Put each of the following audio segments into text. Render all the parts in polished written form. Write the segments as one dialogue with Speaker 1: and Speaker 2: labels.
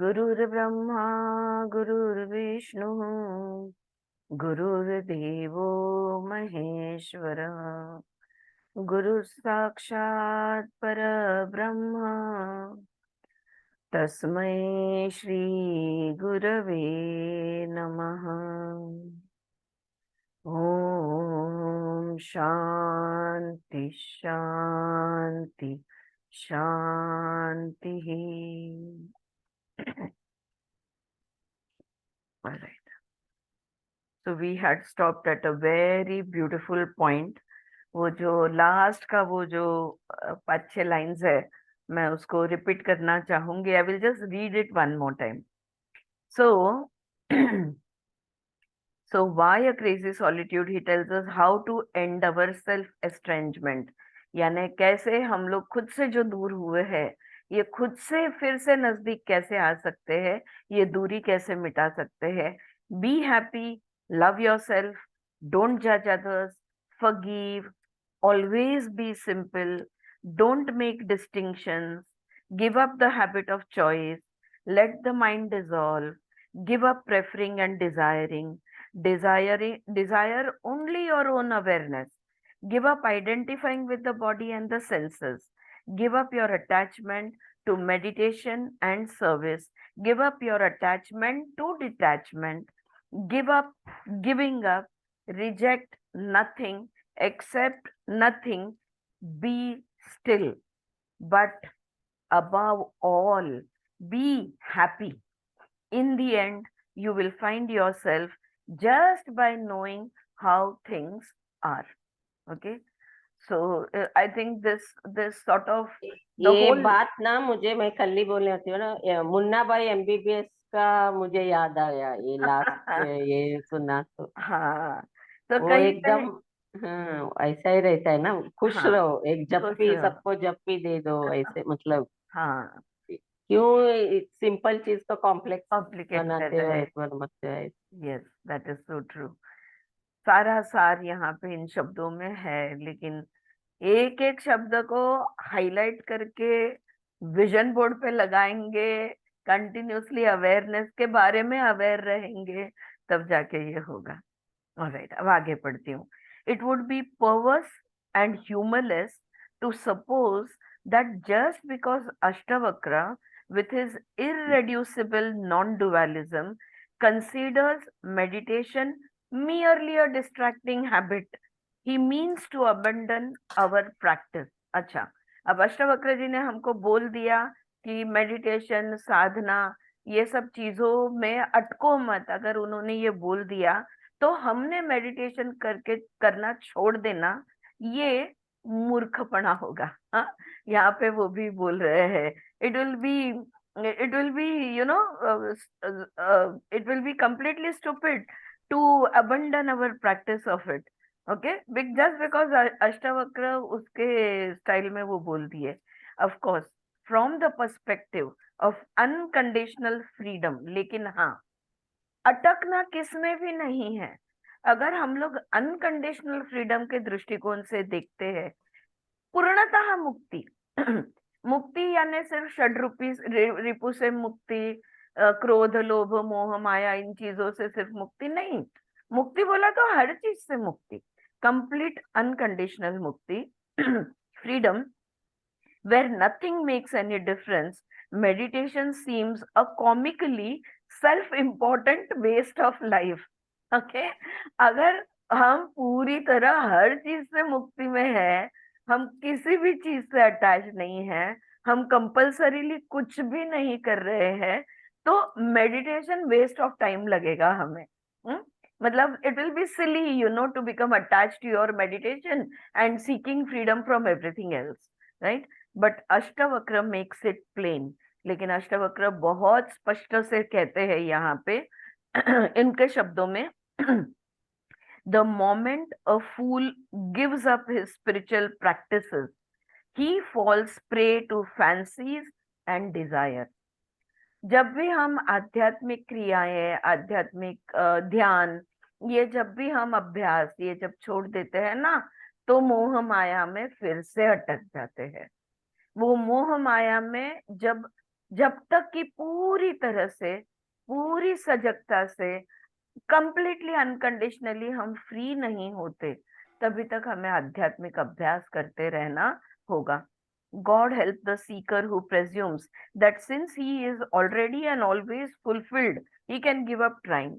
Speaker 1: गुरुर्ब्रह्मा गुरुर्विष्णु गुरुर्देवो महेश्वरः गुरु साक्षात् परब्रह्म तस्मै श्री गुरवे नमः। ओम शांति शांति शांति। All right. So we had stopped at a very beautiful point. वो जो लास्ट का वो जो 5-6 लाइंस है, मैं उसको रिपीट करना चाहूंगी. I will just read it one more time. So so why a crazy solitude? He tells us how to end our self estrangement. यानी कैसे हम लोग खुद से जो दूर हुए हैं, ये खुद से फिर से नजदीक कैसे आ सकते हैं, ये दूरी कैसे मिटा सकते हैं. Be happy, love yourself, don't जज others, forgive, always be simple, don't make distinctions, give up the habit of choice, let the mind dissolve, give up preferring and desire only your own awareness, give up identifying with the body and the senses, give up your attachment to meditation and service, give up your attachment to detachment, give up giving up, reject nothing, accept nothing, be still, but above all, be happy. In the end, you will find yourself just by knowing how things are. Okay, so I think this sort of the
Speaker 2: ये
Speaker 1: whole.
Speaker 2: बात ना मुझे, मैं कल ही बोलने आती हूँ ना, मुन्ना भाई एमबीबीएस का मुझे याद आया ये लास्ट ये सुना तो
Speaker 1: हाँ, तो
Speaker 2: वो
Speaker 1: कहीं पे.
Speaker 2: एकदम, हाँ ऐसा ही रहता है ना, खुश
Speaker 1: हाँ,
Speaker 2: रहो, एक
Speaker 1: खुश
Speaker 2: जप्पी
Speaker 1: रहो.
Speaker 2: सबको जप्पी दे दो ऐसे, मतलब
Speaker 1: हाँ,
Speaker 2: क्यों सिंपल चीज को कॉम्प्लेक्स
Speaker 1: कॉम्प्लिकेट कर
Speaker 2: बनाते हो,
Speaker 1: रहे.
Speaker 2: बनते हो।
Speaker 1: Yes, that is so true. सारा सार यहाँ पे इन शब्दों में है, लेकिन एक एक शब्द को हाईलाइट करके विजन बोर्ड पे लगाएंगे, कंटिन्यूसली अवेयरनेस के बारे में अवेयर रहेंगे, तब जाके ये होगा. ऑलराइट, अब आगे पढ़ती हूँ. It would be perverse and humorless to suppose that just because Ashtavakra, with his irreducible non-dualism, considers meditation merely a distracting habit, he means to abandon our practice. अच्छा, अब अष्टावक्र जी ने हमको बोल दिया कि मेडिटेशन, साधना, ये सब चीजों में अटको मत. अगर उन्होंने ये बोल दिया तो हमने मेडिटेशन करके करना छोड़ देना, ये मूर्खपना होगा. हाँ, यहाँ पे वो भी बोल रहे हैं. It will B it will B you know it will B completely stupid to abandon our practice of it. Okay, just because Ashtavakra उसके स्टाइल में वो बोल दिए. Of course, from the perspective of unconditional freedom. लेकिन हाँ, अटकना किसमें भी नहीं है. अगर हम लोग अनकंडीशनल फ्रीडम के दृष्टिकोण से देखते हैं, पूर्णतः मुक्ति. मुक्ति यानी सिर्फ षड्रूपी रिपु से मुक्ति, क्रोध लोभ मोह माया इन चीजों से सिर्फ मुक्ति नहीं. मुक्ति बोला तो हर चीज से मुक्ति, कंप्लीट अनकंडीशनल मुक्ति, freedom where nothing makes any difference. Meditation seems a comically self-important waste of life. Okay, अगर हम पूरी तरह हर चीज से मुक्ति में है, हम किसी भी चीज से अटैच नहीं है, हम कंपल्सरीली कुछ भी नहीं कर रहे हैं, तो मेडिटेशन वेस्ट ऑफ टाइम लगेगा हमें. मतलब it will be silly to become attach to your meditation and seeking freedom from everything else, right. But Ashtavakra makes it plain. लेकिन अष्टवक्र बहुत स्पष्ट से कहते हैं यहाँ पे इनके शब्दों में, the moment a fool gives up his spiritual practices, he falls prey to fancies and desire. जब भी हम आध्यात्मिक क्रियाएं, आध्यात्मिक ध्यान, ये जब भी हम अभ्यास ये जब छोड़ देते हैं ना, तो मोह माया में फिर से अटक जाते हैं. वो मोह माया में जब जब तक कि पूरी तरह से, पूरी सजगता से, कंप्लीटली अनकंडीशनली हम फ्री नहीं होते, तभी तक हमें आध्यात्मिक अभ्यास करते रहना होगा. God help the seeker who presumes that since he is already and always fulfilled, he can give up trying.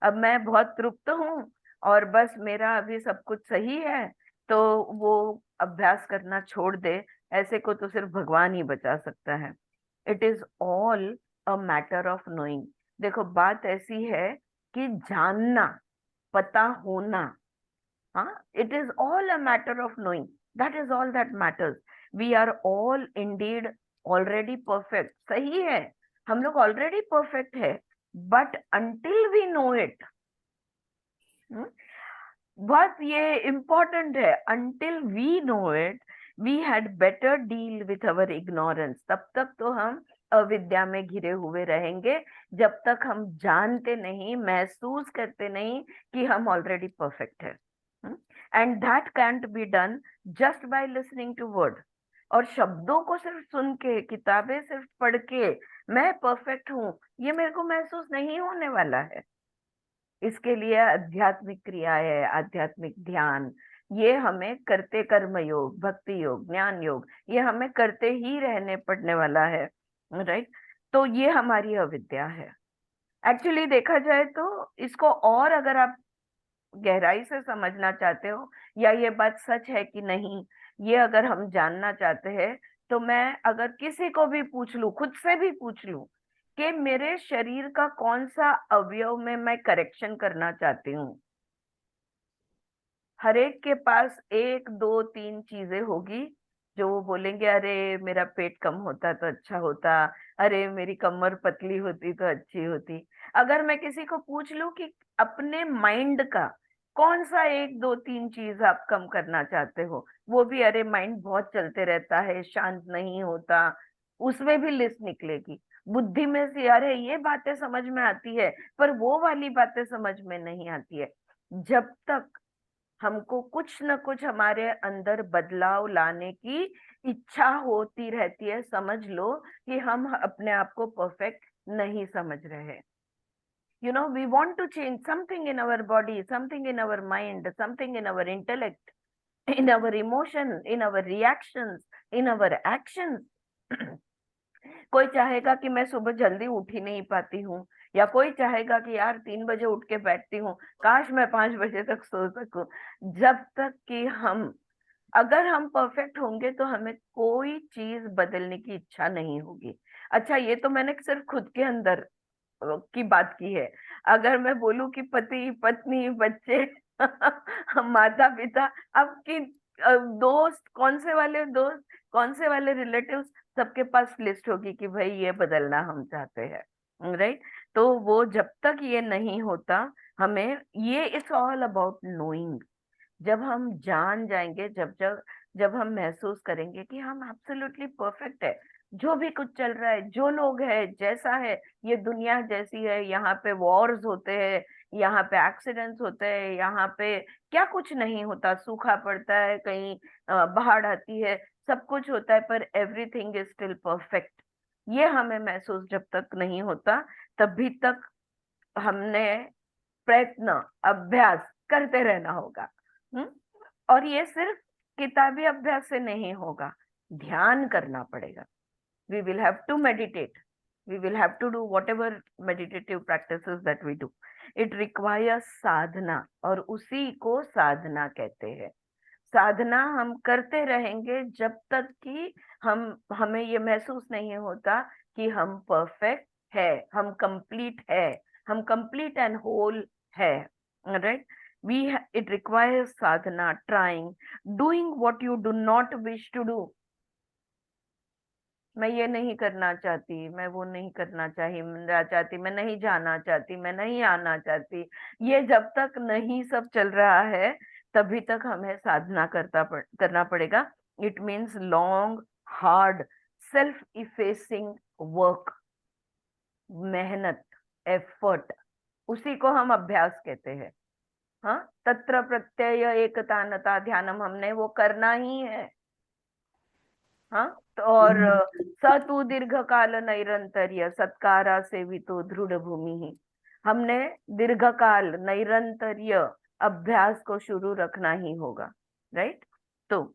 Speaker 1: अब मैं बहुत तृप्त हूँ और बस मेरा अभी सब कुछ सही है, तो वो अभ्यास करना छोड़ दे. ऐसे को तो सिर्फ भगवान ही बचा सकता है. It is all a matter of knowing. देखो बात ऐसी है कि जानना, पता होना, हाँ, it is all a matter of knowing. That is all that matters. We are all indeed already perfect. सही है, हम लोग ऑलरेडी परफेक्ट है, but until we know it, बहुत ये इम्पोर्टेंट है, until we know it we had better deal with our ignorance. तब तक तो हम अविद्या में घिरे हुए रहेंगे, जब तक हम जानते नहीं, महसूस करते नहीं कि हम ऑलरेडी परफेक्ट है. And that can't be done just by listening to word. और शब्दों को सिर्फ सुन के, किताबें सिर्फ पढ़ के मैं परफेक्ट हूँ, ये मेरे को महसूस नहीं होने वाला है. इसके लिए आध्यात्मिक क्रियाएं, आध्यात्मिक ध्यान, ये हमें करते, कर्म योग, भक्ति योग, ज्ञान योग, ये हमें करते ही रहने पड़ने वाला है. राइट. तो ये हमारी अविद्या है. एक्चुअली देखा जाए तो इसको और अगर आप गहराई से समझना चाहते हो, या ये बात सच है कि नहीं, ये अगर हम जानना चाहते हैं, तो मैं अगर किसी को भी पूछ लूं, खुद से भी पूछ लूं कि मेरे शरीर का कौन सा अवयव में मैं करेक्शन करना चाहती हूँ, हर एक के पास एक दो तीन चीजें होगी जो वो बोलेंगे, अरे मेरा पेट कम होता तो अच्छा होता, अरे मेरी कमर पतली होती तो अच्छी होती. अगर मैं किसी को पूछ लूं कि अपने माइंड का कौन सा एक दो तीन चीज आप कम करना चाहते हो, वो भी अरे माइंड बहुत चलते रहता है, शांत नहीं होता, उसमें भी लिस्ट निकलेगी. बुद्धि में से अरे ये बातें समझ में आती है, पर वो वाली बातें समझ में नहीं आती है. जब तक हमको कुछ न कुछ हमारे अंदर बदलाव लाने की इच्छा होती रहती है, समझ लो कि हम अपने आप को परफेक्ट नहीं समझ रहे. We want to change something in our body, something in our mind, something in our intellect, in our emotion, in our reactions, in our actions. कोई चाहेगा कि मैं सुबह जल्दी उठ ही नहीं पाती हूँ, या कोई चाहेगा कि यार 3 बजे उठ के बैठती हूँ, काश मैं 5 बजे तक सो सकूं. जब तक कि हम, अगर हम परफेक्ट होंगे तो हमें कोई चीज बदलने की इच्छा नहीं होगी. अच्छा, ये तो मैंने सिर्फ खुद के अंदर की बात की है. अगर मैं बोलूं कि पति, पत्नी, बच्चे, माता पिता, आपकी दोस्त, कौन से वाले दोस्त, कौन से वाले रिलेटिव्स, सबके पास लिस्ट होगी कि भाई ये बदलना हम चाहते हैं. राइट. तो वो जब तक ये नहीं होता, हमें, ये इट्स ऑल अबाउट नोइंग. जब हम जान जाएंगे, जब जब जब हम महसूस करेंगे कि हम एब्सोल्युटली परफेक्ट है, जो भी कुछ चल रहा है, जो लोग है, जैसा है, ये दुनिया जैसी है, यहाँ पे वॉर्स होते हैं, यहाँ पे एक्सीडेंट्स होते हैं, यहाँ पे क्या कुछ नहीं होता, सूखा पड़ता है कहीं, बाढ़ आती है, सब कुछ होता है, पर एवरीथिंग इज स्टिल परफेक्ट. ये हमें महसूस जब तक नहीं होता, तभी तक हमने प्रयत्न, अभ्यास करते रहना होगा. हम्म. और ये सिर्फ किताबी अभ्यास से नहीं होगा, ध्यान करना पड़ेगा. We will have to meditate, we will have to do whatever meditative practices that we do. It requires साधना, और उसी को साधना कहते हैं. साधना हम करते रहेंगे जब तक कि हमें ये महसूस नहीं होता कि हम परफेक्ट है, हम कंप्लीट है, हम कंप्लीट एंड होल है. Right. It requires sadhana, trying, doing what you do not wish to do. मैं ये नहीं करना चाहती, मैं वो नहीं करना चाहती, मैं नहीं जाना चाहती, मैं नहीं आना चाहती, ये जब तक नहीं सब चल रहा है, तभी तक हमें साधना करना पड़ेगा. It means long, hard, self effacing work, मेहनत, एफर्ट, उसी को हम अभ्यास कहते हैं. हाँ, तत्र प्रत्यय एकता नता ध्यानम, हमने वो करना ही है. हाँ, और स तू दीर्घ काल नैरंतर्य सत्कारा सेवितो दृढ़ भूमि ही। हमने दीर्घ काल नैरंतर्य अभ्यास को शुरू रखना ही होगा, राइट। तो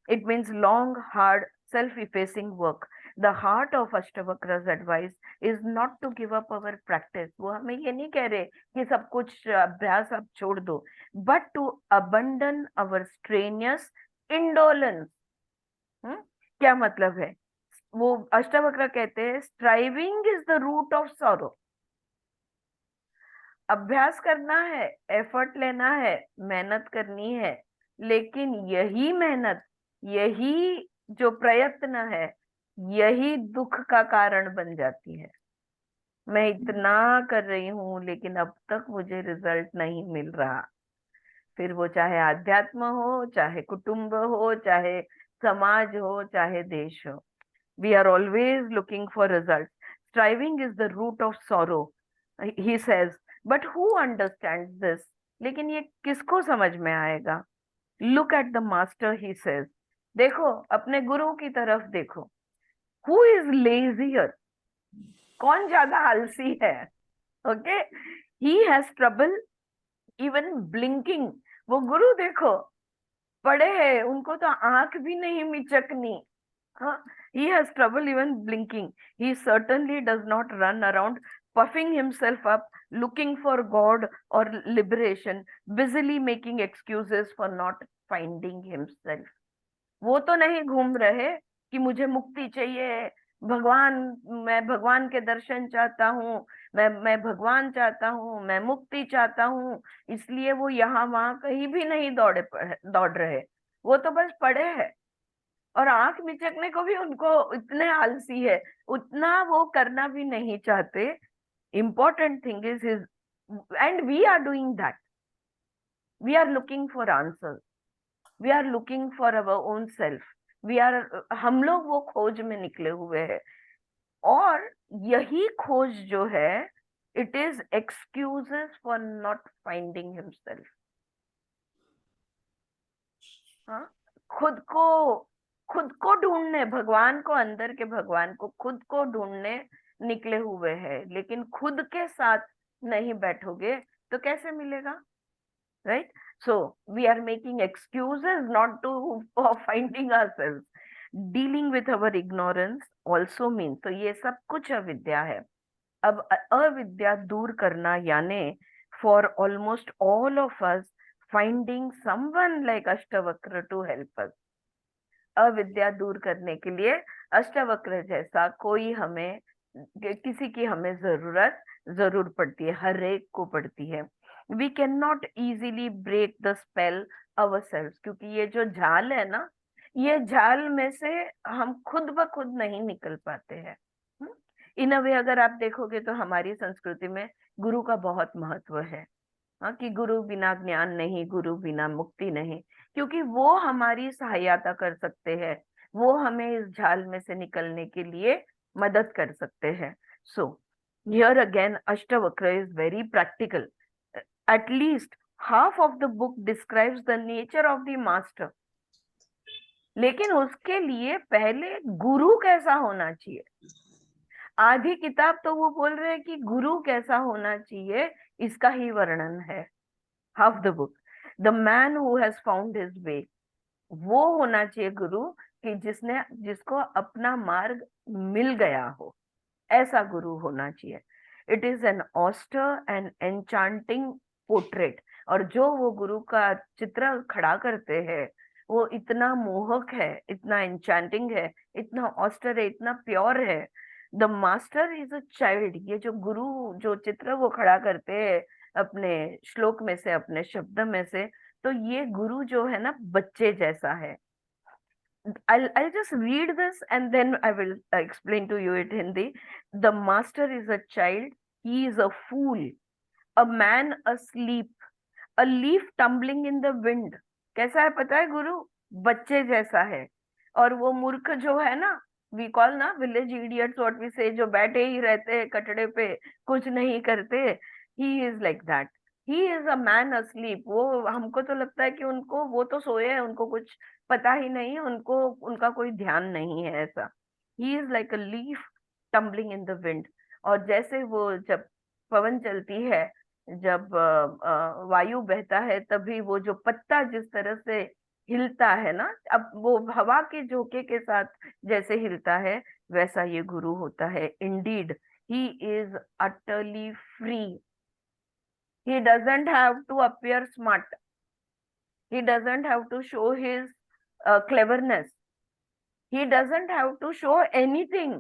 Speaker 1: it means long hard self effacing work. The heart of Ashtavakra's advice is not to give up our practice. वो हमें ये नहीं कह रहे कि सब कुछ अभ्यास आप छोड़ दो, but to abandon our strenuous indolence. क्या मतलब है? वो अष्टावक्र कहते हैं striving is the root of sorrow. अभ्यास करना है, एफर्ट लेना है, मेहनत करनी है, लेकिन यही मेहनत, यही जो प्रयत्न है, यही दुख का कारण बन जाती है। मैं इतना कर रही हूँ लेकिन अब तक मुझे रिजल्ट नहीं मिल रहा। फिर वो चाहे आध्यात्म हो, चाहे कुटुंब हो, चाहे समाज हो, चाहे देश हो, we are always looking for results. Striving is the root of sorrow, he says. But who understands this? लेकिन ये किसको समझ में आएगा? Look at the master, he says. देखो, अपने गुरु की तरफ देखो. Who is lazier? कौन ज्यादा आलसी है? Okay? He has trouble even blinking. वो गुरु देखो, पड़े हैं, उनको तो आंख भी नहीं मिचकनी. He has trouble even blinking. He certainly does not run around puffing himself up, looking for God or liberation, busily making excuses for not finding himself. वो तो नहीं घूम रहे कि मुझे मुक्ति चाहिए, भगवान, मैं भगवान के दर्शन चाहता हूँ, मैं भगवान चाहता हूँ, मैं मुक्ति चाहता हूँ, इसलिए वो यहाँ वहां कहीं भी नहीं दौड़ रहे. वो तो बस पड़े हैं, और आंख मिचकने को भी उनको इतने आलसी है, उतना वो करना भी नहीं चाहते. Important thing is his, and we are doing that. We are looking for answer, we are looking for our own self. We are, हम लोग वो खोज में निकले हुए हैं. और यही खोज जो है, it is excuses for not finding himself. हाँ, खुद को खुद को ढूंढने, भगवान को, अंदर के भगवान को खुद को ढूंढने निकले हुए हैं, लेकिन खुद के साथ नहीं बैठोगे तो कैसे मिलेगा, right? So we are making excuses not to for finding ourselves. Dealing with our ignorance also mean, तो ये सब कुछ अविद्या है. अब अविद्या दूर करना यानी for almost all of us finding someone like Ashtavakra to help us. अविद्या दूर करने के लिए अष्टवक्र जैसा कोई हमें, किसी की हमें जरूरत जरूर पड़ती है, हर एक को पड़ती है. We can not easily break the spell ourselves, क्योंकि ये जो जाल है ना, ये जाल में से हम खुद ब खुद नहीं निकल पाते हैं. इन अ वे अगर आप देखोगे तो हमारी संस्कृति में गुरु का बहुत महत्व है. हाँ, कि गुरु बिना ज्ञान नहीं, गुरु बिना मुक्ति नहीं, क्योंकि वो हमारी सहायता कर सकते हैं, वो हमें इस झाल में से निकलने के लिए मदद कर सकते हैं. So here again Ashtavakra is very practical. At least half of the book describes the nature of the master, लेकिन उसके लिए पहले गुरु कैसा होना चाहिए. आधी किताब तो वो बोल रहे हैं कि गुरु कैसा होना चाहिए, इसका ही वर्णन है. Half the book, the man who has found his way, वो होना चाहिए गुरु कि जिसको अपना मार्ग मिल गया हो, ऐसा गुरु होना चाहिए. It is an austere and enchanting portrait. और जो वो गुरु का चित्र खड़ा करते हैं, वो इतना मोहक है, इतना एन्चांटिंग है, इतना ऑस्टर है, इतना प्योर है. The master is a child. ये जो गुरु, जो चित्र वो खड़ा करते हैं अपने श्लोक में से, अपने शब्द में से, तो ये गुरु जो है ना, बच्चे जैसा है. I'll just read this and then I will explain to you it Hindi. The master is a child, he is a fool, a man asleep, a leaf tumbling in the wind. कैसा है पता है गुरु? बच्चे जैसा है. और वो मूर्ख जो है ना, वी कॉल ना विलेज इडियट्स, व्हाट वी से, जो बैठे ही रहते हैं कटड़े पे, कुछ नहीं करते, he is like that. He is a man asleep. वो हमको तो लगता है कि उनको, वो तो सोए हैं, उनको कुछ पता ही नहीं, उनको उनका कोई ध्यान नहीं है ऐसा। He is like a leaf tumbling in the wind. और जैसे वो जब पवन चलती है, जब वायु बहता है, तभी वो जो पत्ता जिस तरह से हिलता है ना, अब वो हवा के झोंके के साथ जैसे हिलता है, वैसा ये गुरु होता है। Indeed he is utterly free. He doesn't have to appear smart. He doesn't have to show his cleverness. He doesn't have to show anything.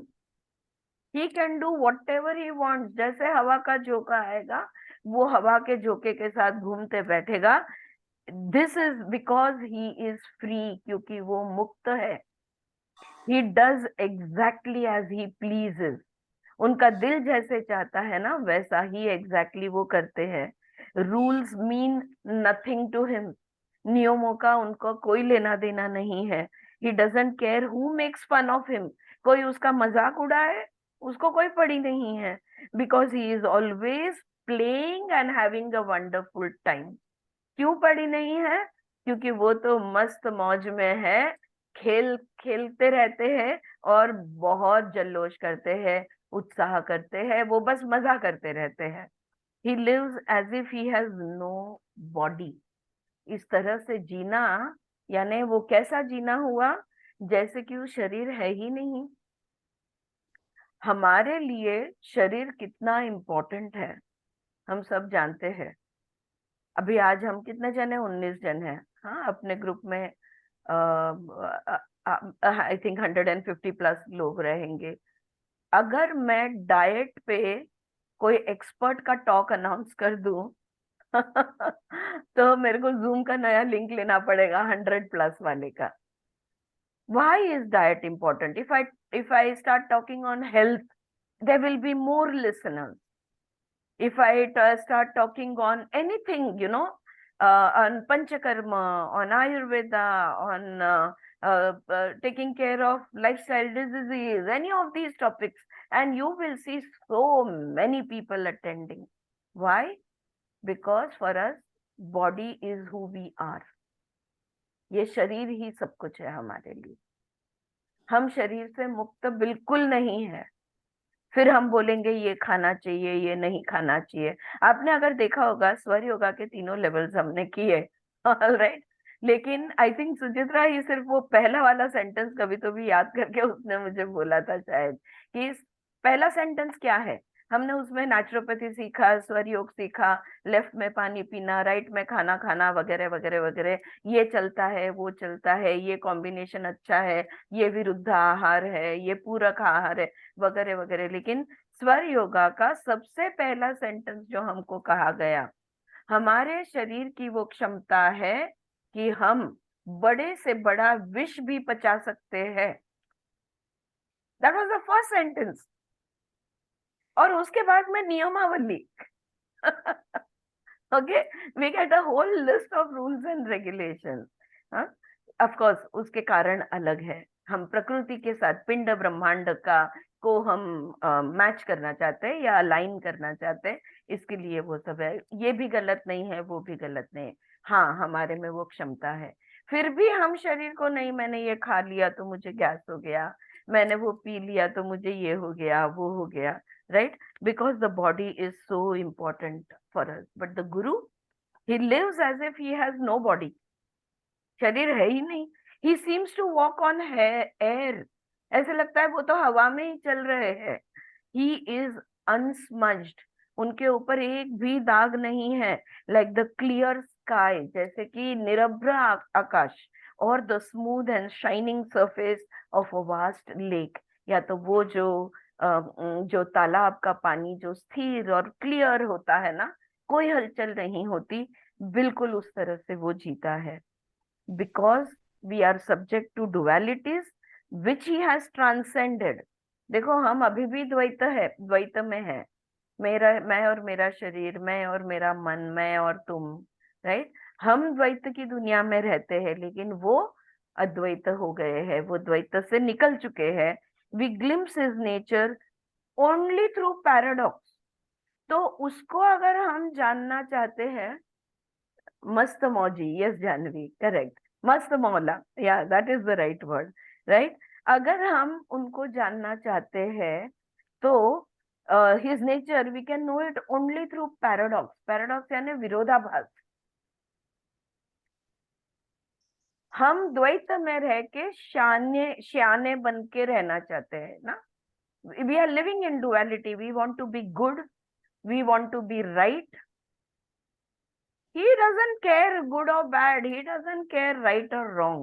Speaker 1: He can do whatever he wants. जैसे हवा का झोंका आएगा, वो हवा के झोंके के साथ घूमते बैठेगा। This is because he is free, क्योंकि वो मुक्त है। He does exactly as he pleases. उनका दिल जैसे चाहता है ना, वैसा ही एग्जैक्टली वो करते हैं। Rules mean nothing to him. नियमों का उनको कोई लेना देना नहीं है। He doesn't care who makes fun of him. कोई उसका मजाक उड़ाए, उसको कोई पड़ी नहीं है। Because he is always playing and having a wonderful time. क्यों पड़ी नहीं है? क्योंकि वो तो मस्त मौज में है। खेल खेलते रहते हैं और बहुत जल्लोश करते हैं, उत्साह करते हैं, वो बस मजा करते रहते हैं। He lives as if he has no body. इस तरह से जीना, यानी वो कैसा जीना हुआ? जैसे कि वो शरीर है ही नहीं। हमारे लिए शरीर कितना इम्पोर्टेंट है, हम सब जानते हैं। अभी आज हम कितने जन हैं? 19 जन हैं। हाँ, अपने ग्रुप में आई थिंक 150+ लोग रहेंगे। अगर मैं डाइट पे कोई एक्सपर्ट का टॉक अनाउंस कर दूं तो मेरे को जूम का नया लिंक लेना पड़ेगा 100+ वाले का। Why is diet important? If I start talking on health, there will be more listeners. If I start talking on anything, on Panchakarma, on Ayurveda, on taking care of lifestyle diseases, any of these topics, and you will see so many people attending. Why? Because for us, body is who we are. ये शरीर ही सब कुछ है हमारे लिए। हम शरीर से मुक्त बिल्कुल नहीं है। फिर हम बोलेंगे ये खाना चाहिए, ये नहीं खाना चाहिए। आपने अगर देखा होगा, स्वर योगा के तीनों लेवल्स हमने किए, ऑलराइट। लेकिन आई थिंक सुचित्रा ही सिर्फ वो पहला वाला सेंटेंस कभी तो भी याद करके उसने मुझे बोला था शायद, कि पहला सेंटेंस क्या है। हमने उसमें नेचुरोपैथी सीखा, स्वर योग सीखा, लेफ्ट में पानी पीना, राइट में खाना खाना, वगैरह वगैरह वगैरह। ये चलता है, वो चलता है, ये कॉम्बिनेशन अच्छा है, ये विरुद्ध आहार है, ये पूरक आहार है, वगैरह वगैरह। लेकिन स्वर योगा का सबसे पहला सेंटेंस जो हमको कहा गया, हमारे शरीर की वो क्षमता है कि हम बड़े से बड़ा विष भी पचा सकते हैं। That was the first sentence. और उसके बाद में नियमावली okay, we get a whole list of rules and regulation. Of course उसके कारण अलग है। हम प्रकृति के साथ पिंड ब्रह्मांड का को हम मैच करना चाहते हैं या अलाइन करना चाहते हैं, इसके लिए वो सब है। ये भी गलत नहीं है, वो भी गलत नहीं है। हाँ, हमारे में वो क्षमता है। फिर भी हम शरीर को, नहीं मैंने ये खा लिया तो मुझे गैस हो गया, मैंने वो पी लिया तो मुझे ये हो गया, वो हो गया, right? Because the body is so important for us. But the guru, he lives as if he has no body. शरीर है ही नहीं। He seems to walk on air. ऐसे लगता है वो तो हवा में ही चल रहे हैं। He is unsmudged. उनके ऊपर एक भी दाग नहीं है। लाइक द क्लियर स्काई, जैसे कि निरभ्र आकाश, और the smooth and shining surface of a vast lake. या तो वो जो तालाब का पानी जो स्थिर और क्लियर होता है ना, कोई हलचल नहीं होती, बिल्कुल उस तरह से वो जीता है। Because we are subject to dualities which he has transcended. देखो, हम अभी भी द्वैत में है। मेरा, मैं और मेरा शरीर, मैं और मेरा मन, मैं और तुम, राइट? हम द्वैत की दुनिया में रहते हैं, लेकिन वो अद्वैत हो गए हैं, वो द्वैत से निकल चुके हैं। We glimpse his nature only through paradox. तो उसको अगर हम जानना चाहते हैं, मस्त मौजी, यस जानवी, करेक्ट, मस्त मौला, या that is the right word, right. अगर हम उनको जानना चाहते हैं तो his nature we can know it only through paradox. Paradox यानी विरोधाभास। हम द्वैत में रह के शाने श्याने बन के रहना चाहते हैं ना। We are living in duality, we want to be good, we want to be right. he doesn't care good or bad, he doesn't care right or wrong।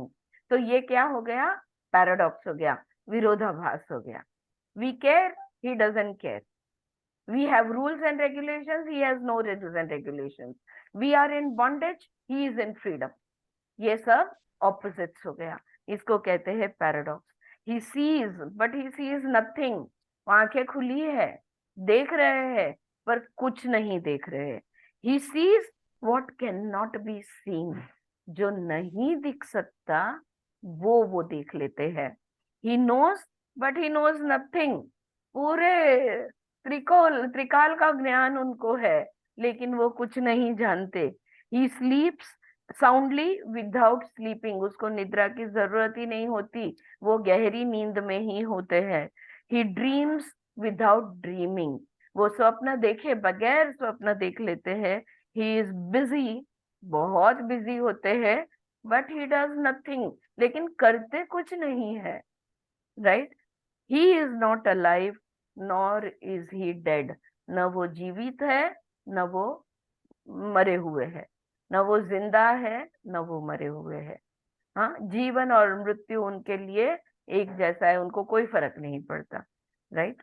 Speaker 1: तो ये क्या हो गया? पैराडॉक्स हो गया, विरोधाभास हो गया। we care, he doesn't care। we have rules and regulations, he has no rules and regulations। we are in bondage, he is in freedom। ये सब ऑपोजिट्स हो गया, इसको कहते हैं paradox. He sees but he sees nothing. आंखें खुली है, देख रहे हैं, पर कुछ नहीं देख रहे हैं। He sees what can not be seen. जो नहीं दिख सकता वो देख लेते हैं। He knows but he knows nothing. पूरे त्रिकाल का ज्ञान उनको है, लेकिन वो कुछ नहीं जानते। ही स्लीप्स साउंडली विदाउट स्लीपिंग। उसको निद्रा की जरूरत ही नहीं होती, वो गहरी नींद में ही होते हैं। ही ड्रीम्स विदाउट ड्रीमिंग। वो स्वप्न देखे बगैर स्वप्न देख लेते हैं। ही इज बिजी, बहुत बिजी होते हैं, बट ही डज नथिंग, लेकिन करते कुछ नहीं है, right. He is not alive nor is he dead. न वो जीवित है, न वो मरे हुए है, न वो जिंदा है, न वो मरे हुए है। हाँ, जीवन और मृत्यु उनके लिए एक जैसा है, उनको कोई फर्क नहीं पड़ता, right.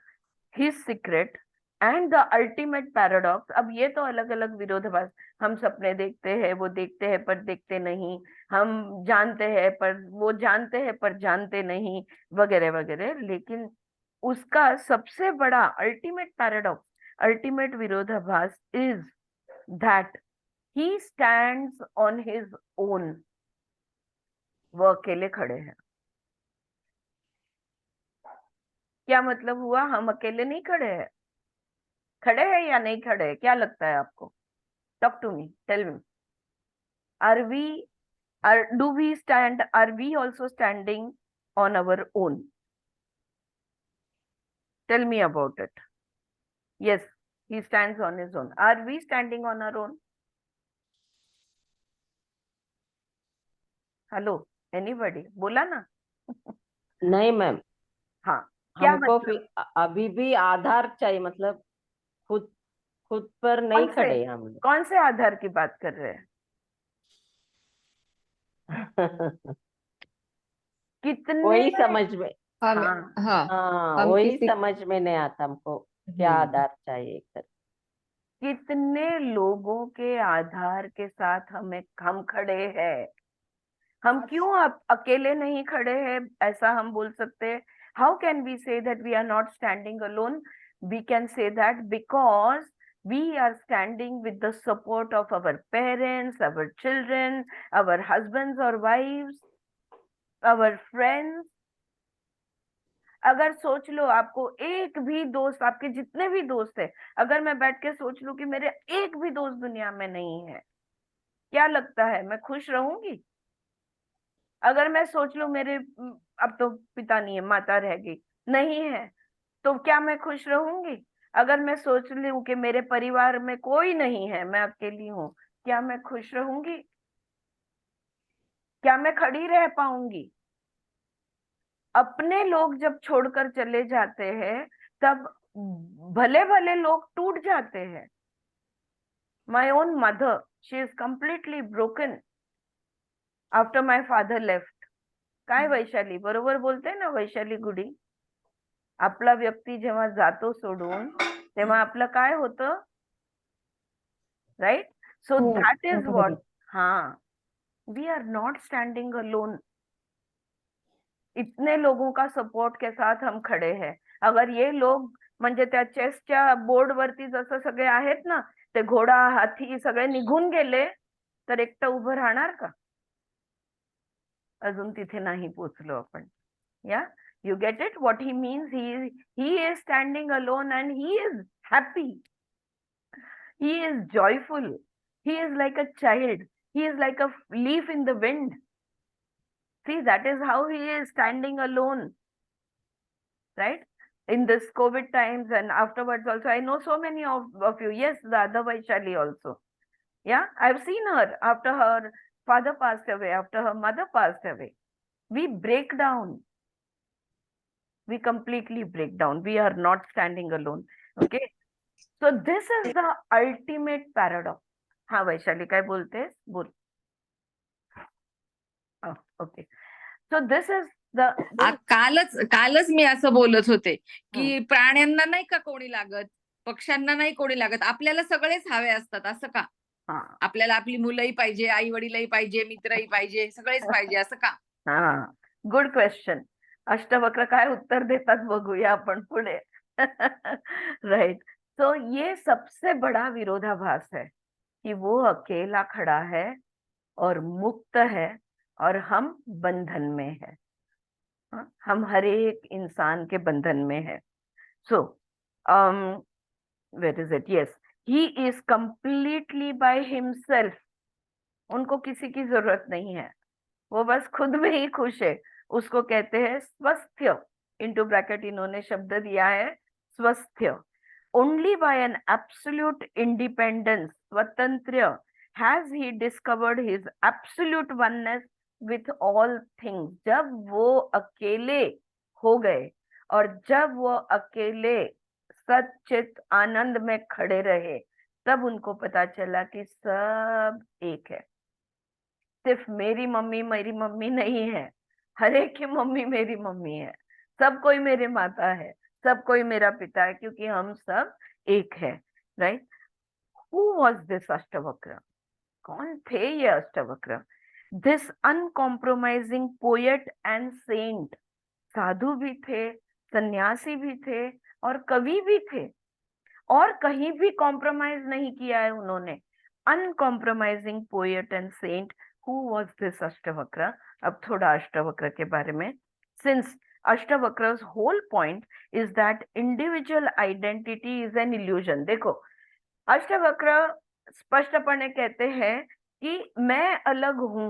Speaker 1: His secret and the ultimate paradox. अब ये तो अलग अलग विरोधाभास। हम सपने देखते हैं, वो देखते हैं पर देखते नहीं। हम जानते हैं पर वो जानते हैं पर जानते नहीं, वगैरह वगैरह। लेकिन उसका सबसे बड़ा अल्टीमेट पैराडॉक्स, अल्टीमेट विरोधाभास is that he stands on his own। वो अकेले खड़े हैं। क्या मतलब हुआ? हम अकेले नहीं खड़े हैं। खड़े हैं या नहीं खड़े हैं, क्या लगता है आपको? Talk to me, tell me. Are we are do we stand, are we also standing on our own? Tell me about it. Yes, he stands on his own। are we standing on our own? Hello, anybody बोला ना?
Speaker 2: नहीं ma'am,
Speaker 1: हाँ, क्या
Speaker 2: हमको
Speaker 1: मतलब?
Speaker 2: फिर अभी भी आधार चाहिए, मतलब खुद खुद पर
Speaker 1: कौन
Speaker 2: नहीं
Speaker 1: से
Speaker 2: खड़े हम
Speaker 1: कौन से आधार की बात कर रहे हैं?
Speaker 2: लोग।
Speaker 1: कितने?
Speaker 2: वही समझ में,
Speaker 3: हम
Speaker 1: हाँ,
Speaker 3: हाँ
Speaker 2: हाँ
Speaker 3: हम
Speaker 2: वही
Speaker 3: किसी
Speaker 2: समझ में नहीं आता हमको, क्या
Speaker 1: हम्म,
Speaker 2: आधार चाहिए एक तरह।
Speaker 1: कितने लोगों के आधार के साथ हम खड़े हैं? हम क्यों अकेले नहीं खड़े हैं, ऐसा हम बोल सकते हैं? How can we say that we are not standing alone? We can say that because we are standing with the support of our parents, our children, our husbands or wives, our friends। अगर सोच लो, आपको एक भी दोस्त, आपके जितने भी दोस्त है, अगर मैं बैठ के सोच लूं कि मेरे एक भी दोस्त दुनिया में नहीं है, क्या लगता है मैं खुश रहूंगी? अगर मैं सोच लूं मेरे अब तो पिता नहीं है, माता रह गई, नहीं है, तो क्या मैं खुश रहूंगी? अगर मैं सोच लूं कि मेरे परिवार में कोई नहीं है, मैं अकेली हूं, क्या मैं खुश रहूंगी? क्या मैं खड़ी रह पाऊंगी? अपने लोग जब छोड़कर चले जाते हैं, तब भले भले लोग टूट जाते हैं। My own mother, she is completely broken after my father left. काय वैशाली बरोबर बोलते ना, वैशाली गुडी? आपला व्यक्ती जेव्हा जातो सोडून, तेव्हा आपलं काय होतं, right? So that is what. हाँ, we are not standing alone. इतने लोगों का सपोर्ट के साथ हम खड़े हैं। अगर ये लोग म्हणजे त्या चेसच्या बोर्ड वरती जसं सगळे आहेत ना, ते घोडा हाती सगळे निघून गेले, तर एकटं उभं राहणार का? अजून तिथे नाही पोहोचलो आपण। या, you get it what he means? He is standing alone and he is happy. he is joyful, he is like a child, he is like a leaf in the wind. See, that is how he is standing alone, right? In this COVID times and afterwards also. I know so many of you. Yes, the other Vaishali also. Yeah, I've seen her after her father passed away, after her mother passed away. We break down. We completely break down. We are not standing alone. Okay. So this is the ultimate paradox. हाँ वैशाली काय बोलतेस बोल. Okay. So this is the
Speaker 3: कालच मी असं बोलत होते
Speaker 1: हम्म.
Speaker 3: की प्राण्यांना नाही का कोणी लागत, पक्ष्यांना नाही कोणी लागत, आपल्याला सगळेच हवे असतात असं का?
Speaker 1: हा
Speaker 3: आपल्याला आपली मुलंही पाहिजे, आई वडीलही पाहिजे, मित्रही पाहिजे, सगळेच पाहिजे असं का?
Speaker 1: हा गुड क्वेश्चन. अष्टवक्र काय उत्तर देतात बघूया आपण पुढे. राइट. तो ये सबसे बड़ा विरोधाभास है कि वो अकेला खड़ा है और मुक्त है और हम बंधन में है. हम हर एक इंसान के बंधन में है. सो where is it? Yes, he is completely by himself. उनको किसी की जरूरत नहीं है, वो बस खुद में ही खुश है. उसको कहते हैं स्वस्थ्य. इनटू ब्रैकेट इन्होंने शब्द दिया है स्वस्थ्य. Only by an absolute independence, स्वतंत्र, has he discovered his absolute oneness with all things. जब वो अकेले हो गए और जब वो अकेले सच्चित आनंद में खड़े रहे, तब उनको पता चला कि सब एक है. सिर्फ मेरी मम्मी नहीं है, हर एक की मम्मी मेरी मम्मी है, सब कोई मेरे माता है, सब कोई मेरा पिता है, क्योंकि हम सब एक है. Right. Who was this Ashtavakra? कौन थे ये Ashtavakra? This uncompromising poet and saint. साधु भी थे, सन्यासी भी थे और कवि भी थे, और कहीं भी कॉम्प्रोमाइज नहीं किया है उन्होंने. Uncompromising poet and saint. Who was this Ashtavakra? अब थोड़ा अष्टवक्र के बारे में. Since Ashtavakra's whole point is that individual identity is an illusion. देखो, अष्टवक्र स्पष्टपणे कहते हैं कि मैं अलग हूं.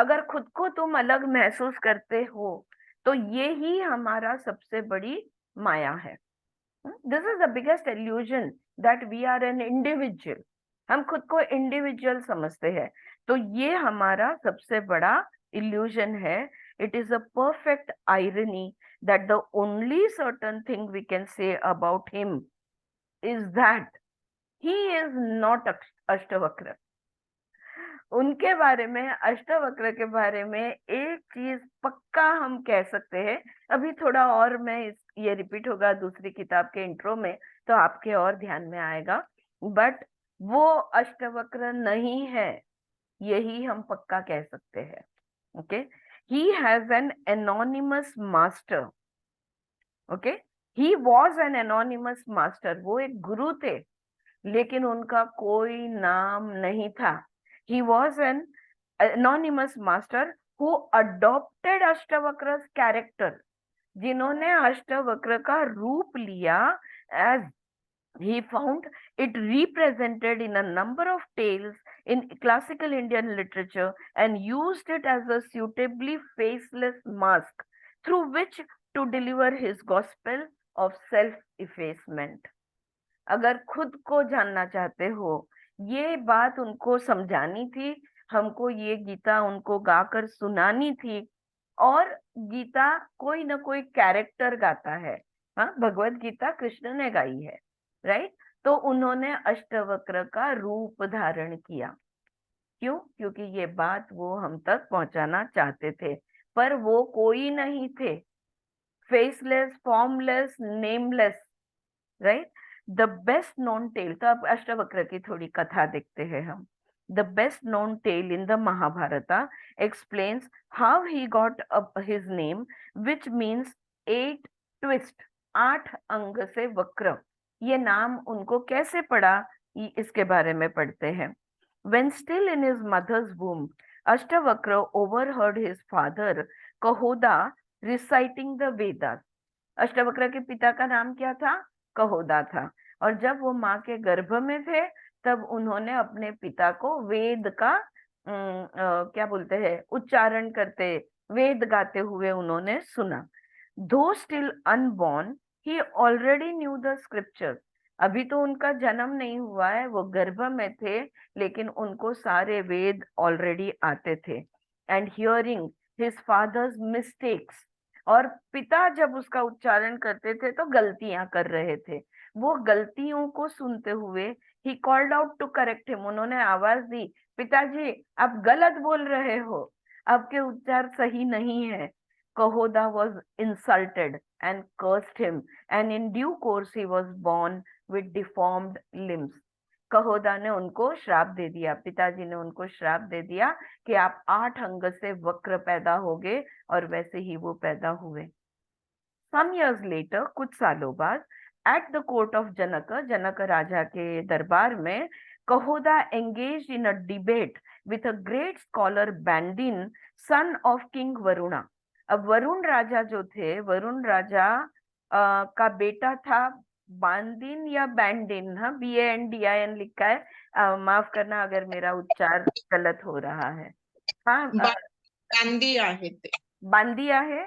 Speaker 1: अगर खुद को तुम अलग महसूस करते हो तो ये ही हमारा सबसे बड़ी माया है. This is the biggest illusion that we are an individual. हम खुद को इंडिविजुअल समझते हैं, तो ये हमारा सबसे बड़ा illusion है. It is a perfect irony that the only certain thing we can say about him is that he is not Ashtavakra. उनके बारे में, अष्टवक्र के बारे में एक चीज पक्का हम कह सकते हैं. अभी थोड़ा और मैं ये रिपीट होगा दूसरी किताब के इंट्रो में, तो आपके और ध्यान में आएगा. बट वो अष्टवक्र नहीं है, यही हम पक्का कह सकते हैं. Okay. He has an anonymous master. Okay. He was an anonymous master. वो एक गुरु थे, लेकिन उनका कोई नाम नहीं था. He was an anonymous master who adopted Ashtavakra's character. जिन्होंने अष्टवक्र का रूप लिया, as he found it represented in a number of tales in classical Indian literature, and used it as a suitably faceless mask through which to deliver his gospel of self-effacement. अगर खुद को जानना चाहते हो, ये बात उनको समझानी थी, हमको ये गीता उनको गाकर सुनानी थी. और गीता कोई ना कोई कैरेक्टर गाता है. हाँ, भगवत गीता कृष्ण ने गाई है. राइट. तो उन्होंने अष्टवक्र का रूप धारण किया. क्यों? क्योंकि ये बात वो हम तक पहुंचाना चाहते थे, पर वो कोई नहीं थे. Faceless, formless, nameless. Right. The best known tale. तो अब अष्टवक्र की थोड़ी कथा देखते हैं हम. The best known tale in the Mahabharata explains how he got his name, which means 8 twist. 8 अंग से वक्र. ये नाम उनको कैसे पड़ा, इसके बारे में पढ़ते हैं. When still in his mother's womb, Ashtavakra overheard his father Kahoda reciting the Vedas. Ashtavakra के पिता का नाम क्या था? कहोदा था. और जब वो माँ के गर्भ में थे तब उन्होंने अपने पिता को वेद का क्या बोलते हैं, उच्चारण करते, वेद गाते हुए उन्होंने सुना। दो still unborn he already knew the scripture. अभी तो उनका जन्म नहीं हुआ है, वो गर्भ में थे, लेकिन उनको सारे वेद ऑलरेडी आते थे। And hearing his father's mistakes, और पिता जब उसका उच्चारण करते थे तो गलतियां कर रहे थे, वो गलतियों को सुनते हुए ही called out to correct him. उन्होंने आवाज दी, पिताजी आप गलत बोल रहे हो, आपके उच्चार सही नहीं है। कहोदा was insulted and cursed him, and in due course he was born with deformed limbs. कहोदा ने उनको श्राप दे दिया, पिताजी ने उनको श्राप दे दिया कि आप 8 अंग से वक्र पैदा होगे, और वैसे ही वो पैदा हुए। Some years later, कुछ सालों बाद, at the court of जनक, जनक राजा के दरबार में, कहोदा engaged in a debate with a great scholar Bandin, son of King Varuna. अब वरुण राजा जो थे, वरुण राजा का बेटा था बांदिन या बैंडिन, हाँ, BANDIN लिखा है, माफ करना अगर मेरा उच्चार गलत हो रहा है। हाँ,
Speaker 4: बांदी आहे ते.
Speaker 1: बांदिया है,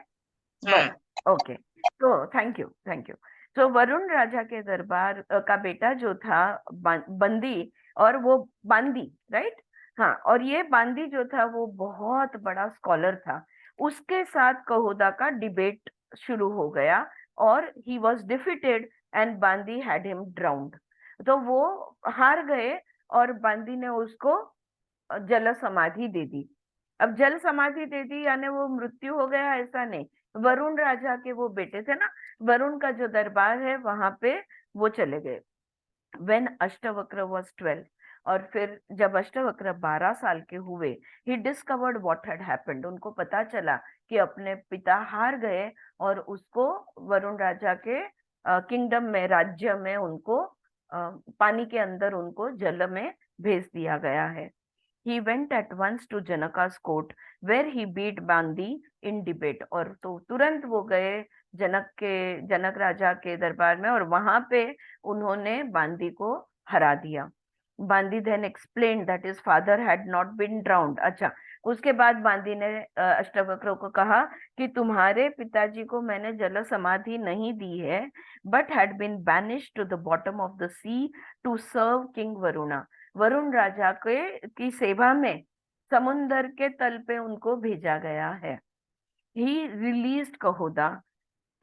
Speaker 1: बस, ओके। तो थैंक यू, थैंक यू। तो वरुण राजा के दरबार का बेटा जो था बंदी, और वो बांदी, राइट, हाँ, और ये बांदी जो था वो बहुत बड़ा स्कॉलर था। उसके साथ कहोदा का डिबेट शुरू हो गया, और ही वॉज डिफीटेड एंड बांदी हैड हिम ड्राउन्ड। तो वो हार गए, और बांदी ने उसको जल समाधि दे दी। अब जल समाधि दे दी यानी वो मृत्यु हो गया, ऐसा नहीं। वरुण राजा के वो बेटे थे ना, वरुण का जो दरबार है वहां पे वो चले गए। When अष्टवक्र was 12, और फिर जब अष्टवक्र 12 साल के हुए, he discovered what had happened. उनको पता चला कि अपने पिता हार गए, और उसको वरुण राजा के किंगडम में, राज्य में उनको पानी के अंदर उनको जल में भेज दिया गया है। He went at once to Janaka's court, where he beat Bandi in debate. और तो तुरंत वो गए जनक राजा के दरबार में, और वहां पे उन्होंने बांदी को हरा दिया। बांदी then explained that his father had not been drowned. अच्छा, उसके बाद बांदी ने अष्टवक्र को कहा कि तुम्हारे पिताजी को मैंने जल समाधि नहीं दी है, but had been banished to the bottom of the sea to serve King Varuna. Varun राजा के की सेवा में समुन्दर के तल पे उनको भेजा गया है। ही रिलीज्ड कहोदा,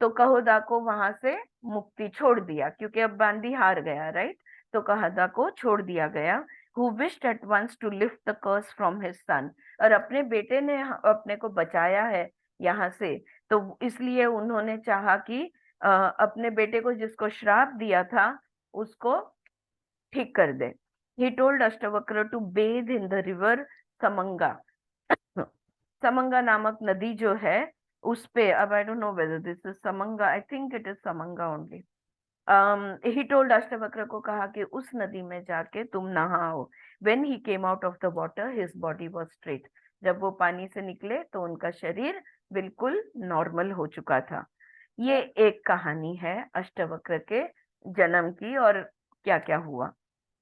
Speaker 1: तो कहोदा को वहां से मुक्ति छोड़ दिया, क्योंकि अब बांदी हार गया, राइट, तो कहोदा को छोड़ दिया गया। Who wished at once to lift the curse from his son, और अपने बेटे ने अपने को बचाया है यहाँ से, तो इसलिए उन्होंने चाहा कि अपने बेटे को जिसको श्राप दिया था उसको ठीक कर दे। He told Ashtavakra to bathe in the river Samanga. Samanga नामक नदी जो है उस पे, अब I don't know whether this is Samanga, I think it is Samanga only. He told, Ashtavakra को कहा कि उस नदी में जाके तुम नहाओ। When he came out of the water, his body was straight. जब वो पानी से निकले तो उनका शरीर बिल्कुल नॉर्मल हो चुका था। ये एक कहानी है अष्टवक्र के जन्म की और क्या क्या हुआ।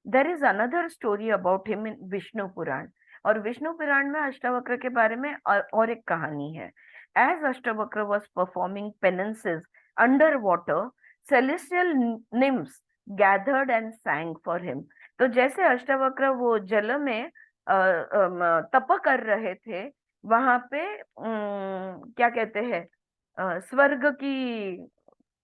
Speaker 1: There is another story about him in Vishnu पुराण, और विष्णु पुराण में अष्टवक्र के बारे में और एक कहानी है। As Ashtavakra was performing penances underwater, celestial nymphs gathered and sang for him. तो जैसे अष्टवक्र वो जल में तप कर रहे थे, वहां पे क्या कहते हैं, स्वर्ग की,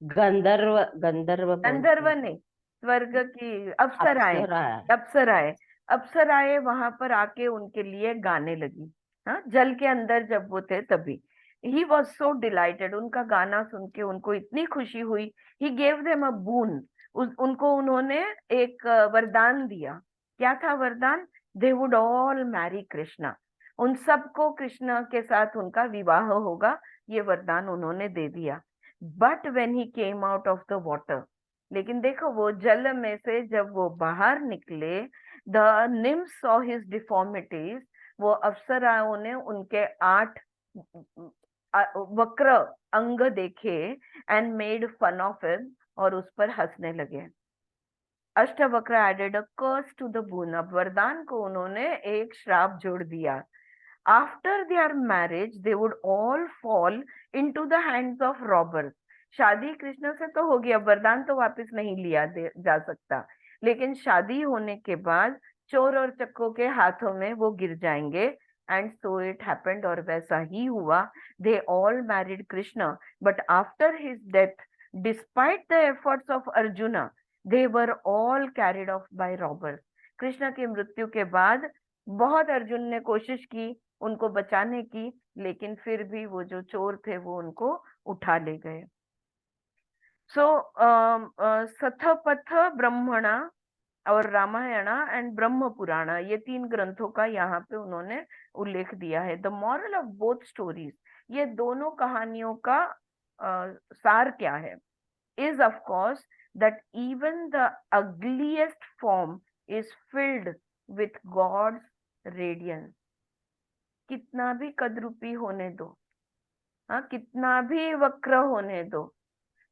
Speaker 2: गंधर्व गंधर्व
Speaker 1: गंधर्व नहीं, स्वर्ग की अप्सराएं, अप्सराएं, अप्सराएं वहां पर आके उनके लिए गाने लगी। हाँ, जल के अंदर जब वो थे तभी। ही वॉज सो डिलाइटेड, उनका गाना सुन के उनको इतनी खुशी हुई। ही गेव देम अ बून, उनको उन्होंने एक वरदान दिया। क्या था वरदान? They would all marry Krishna, उन सबको कृष्ण के साथ उनका विवाह होगा, ये वरदान उन्होंने दे दिया। But when he came out of the water, लेकिन देखो वो जल में से जब वो बाहर निकले, the nymphs saw his deformities, वो अप्सराओं ने उनके 8 वक्र अंग देखे, and made fun of him, और उस पर हंसने लगे। Ashtavakra added a curse to the boon. अब वरदान को उन्होंने एक श्राप जोड़ दिया. After their marriage they would all fall into the hands of robbers. शादी कृष्ण से तो होगी, अब वरदान तो वापस नहीं लिया जा सकता, लेकिन शादी होने के बाद चोर और चक्कों के हाथों में वो गिर जाएंगे. एंड सो इट हैपेंड, और वैसा ही हुआ. They all married Krishna, but after his death, despite the efforts of Arjuna, they were all carried off by robbers. Krishna की मृत्यु के बाद बहुत अर्जुन ने कोशिश की उनको बचाने की, लेकिन फिर भी वो जो चोर थे वो उनको उठा ले गए. सो सथपथ ब्रह्मणा और रामायणा एंड ब्रह्म पुराणा, ये 3 ग्रंथों का यहाँ पे उन्होंने उल्लेख दिया है. The moral of both stories, ये दोनों कहानियों का सार क्या है, is of course that even the ugliest form is filled with God's radiance. कितना भी कद्रूपी होने दो, हाँ, कितना भी वक्र होने दो,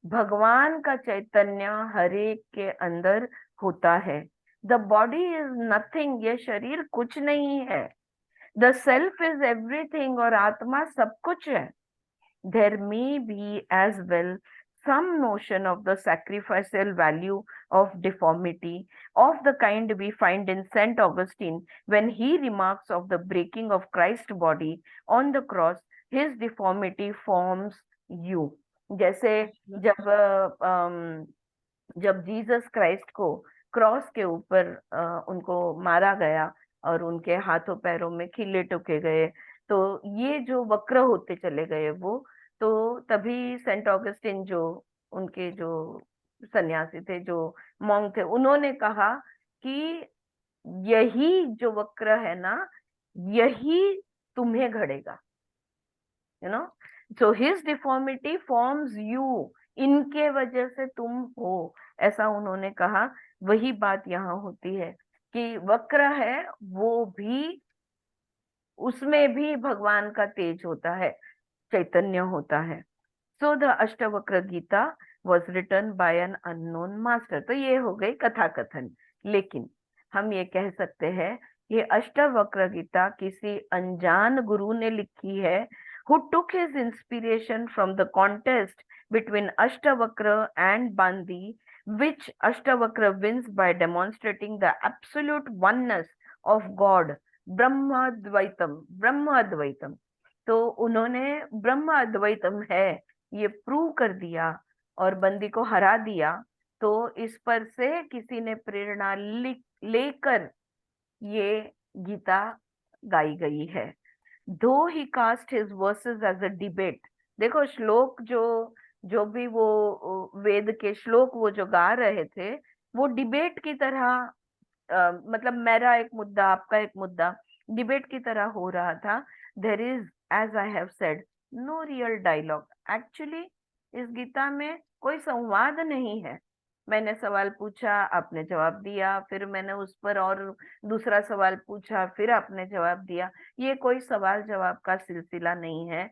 Speaker 1: भगवान का चैतन्य हर एक के अंदर होता है. द बॉडी इज नथिंग, ये शरीर कुछ नहीं है. द सेल्फ इज एवरीथिंग, और आत्मा सब कुछ है. There may be as well some notion of the sacrificial value of deformity, of the kind we find in Saint Augustine when he remarks of the breaking of Christ's body on the cross, his deformity forms you. जैसे जब Jesus Christ को cross के ऊपर उनको मारा गया और उनके हाथों पैरों में खिल्ले ठोके गए, तो ये जो वक्र होते चले गए वो, तो तभी सेंट ऑगस्टिन जो उनके जो सन्यासी थे, जो मॉन्क थे, उन्होंने कहा कि यही जो वक्र है ना, यही तुम्हें घड़ेगा. You know, so his deformity forms you, इनके वजह से तुम हो, ऐसा उन्होंने कहा. वही बात यहाँ होती है कि वक्र है वो भी, उसमें भी भगवान का तेज होता है, चैतन्य होता है. So the Ashtavakra Gita was written by an unknown master. तो ये हो गई कथा कथन, लेकिन हम ये कह सकते हैं ये अष्टवक्र गीता किसी अनजान गुरु ने लिखी है, who took his inspiration from the contest between Ashtavakra and Bandi, which Ashtavakra wins by demonstrating the absolute oneness of God, Brahmadvaitam. Brahmadvaitam. तो उन्होंने ब्रह्म अद्वैतम है ये प्रूव कर दिया और बंदी को हरा दिया. तो इस पर से किसी ने प्रेरणा लेकर ये गीता गाई गई है. Though he cast his verses as a debate, देखो श्लोक जो भी वो वेद के श्लोक वो जो गा रहे थे, वो डिबेट की तरह, मतलब मेरा एक मुद्दा आपका एक मुद्दा, डिबेट की तरह हो रहा था. There is, as I have said, no real dialogue. Actually इस गीता में कोई संवाद नहीं है. मैंने सवाल पूछा, आपने जवाब दिया, फिर मैंने उस पर और दूसरा सवाल पूछा, फिर आपने जवाब दिया. ये कोई सवाल जवाब का सिलसिला नहीं है.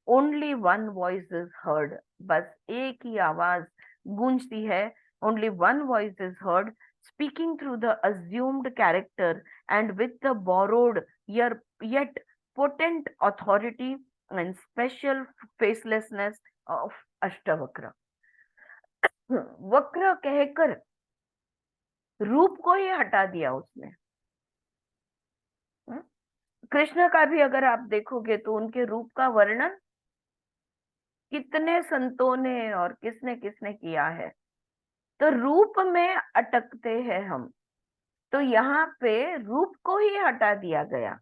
Speaker 1: Only one voice is heard, बस एक ही आवाज गूंजती है. Only one voice is heard, speaking through the assumed character and with the borrowed yet potent authority and special facelessness of Ashtavakra. वक्र कहकर रूप को ही हटा दिया उसने. कृष्ण का भी अगर आप देखोगे तो उनके रूप का वर्णन कितने संतों ने और किसने किसने किया है. तो रूप में अटकते हैं हम, तो यहाँ पे रूप को ही हटा दिया गया.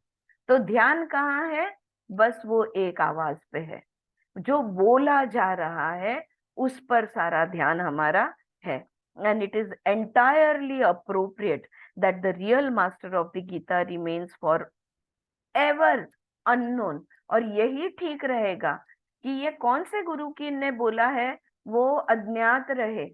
Speaker 1: तो ध्यान कहाँ है, बस वो एक आवाज पे है, जो बोला जा रहा है उस पर सारा ध्यान हमारा है. And it is entirely appropriate that the real master of the Gita remains forever unknown. और यही ठीक रहेगा कि ये कौन से गुरु की ने बोला है वो अज्ञात रहे,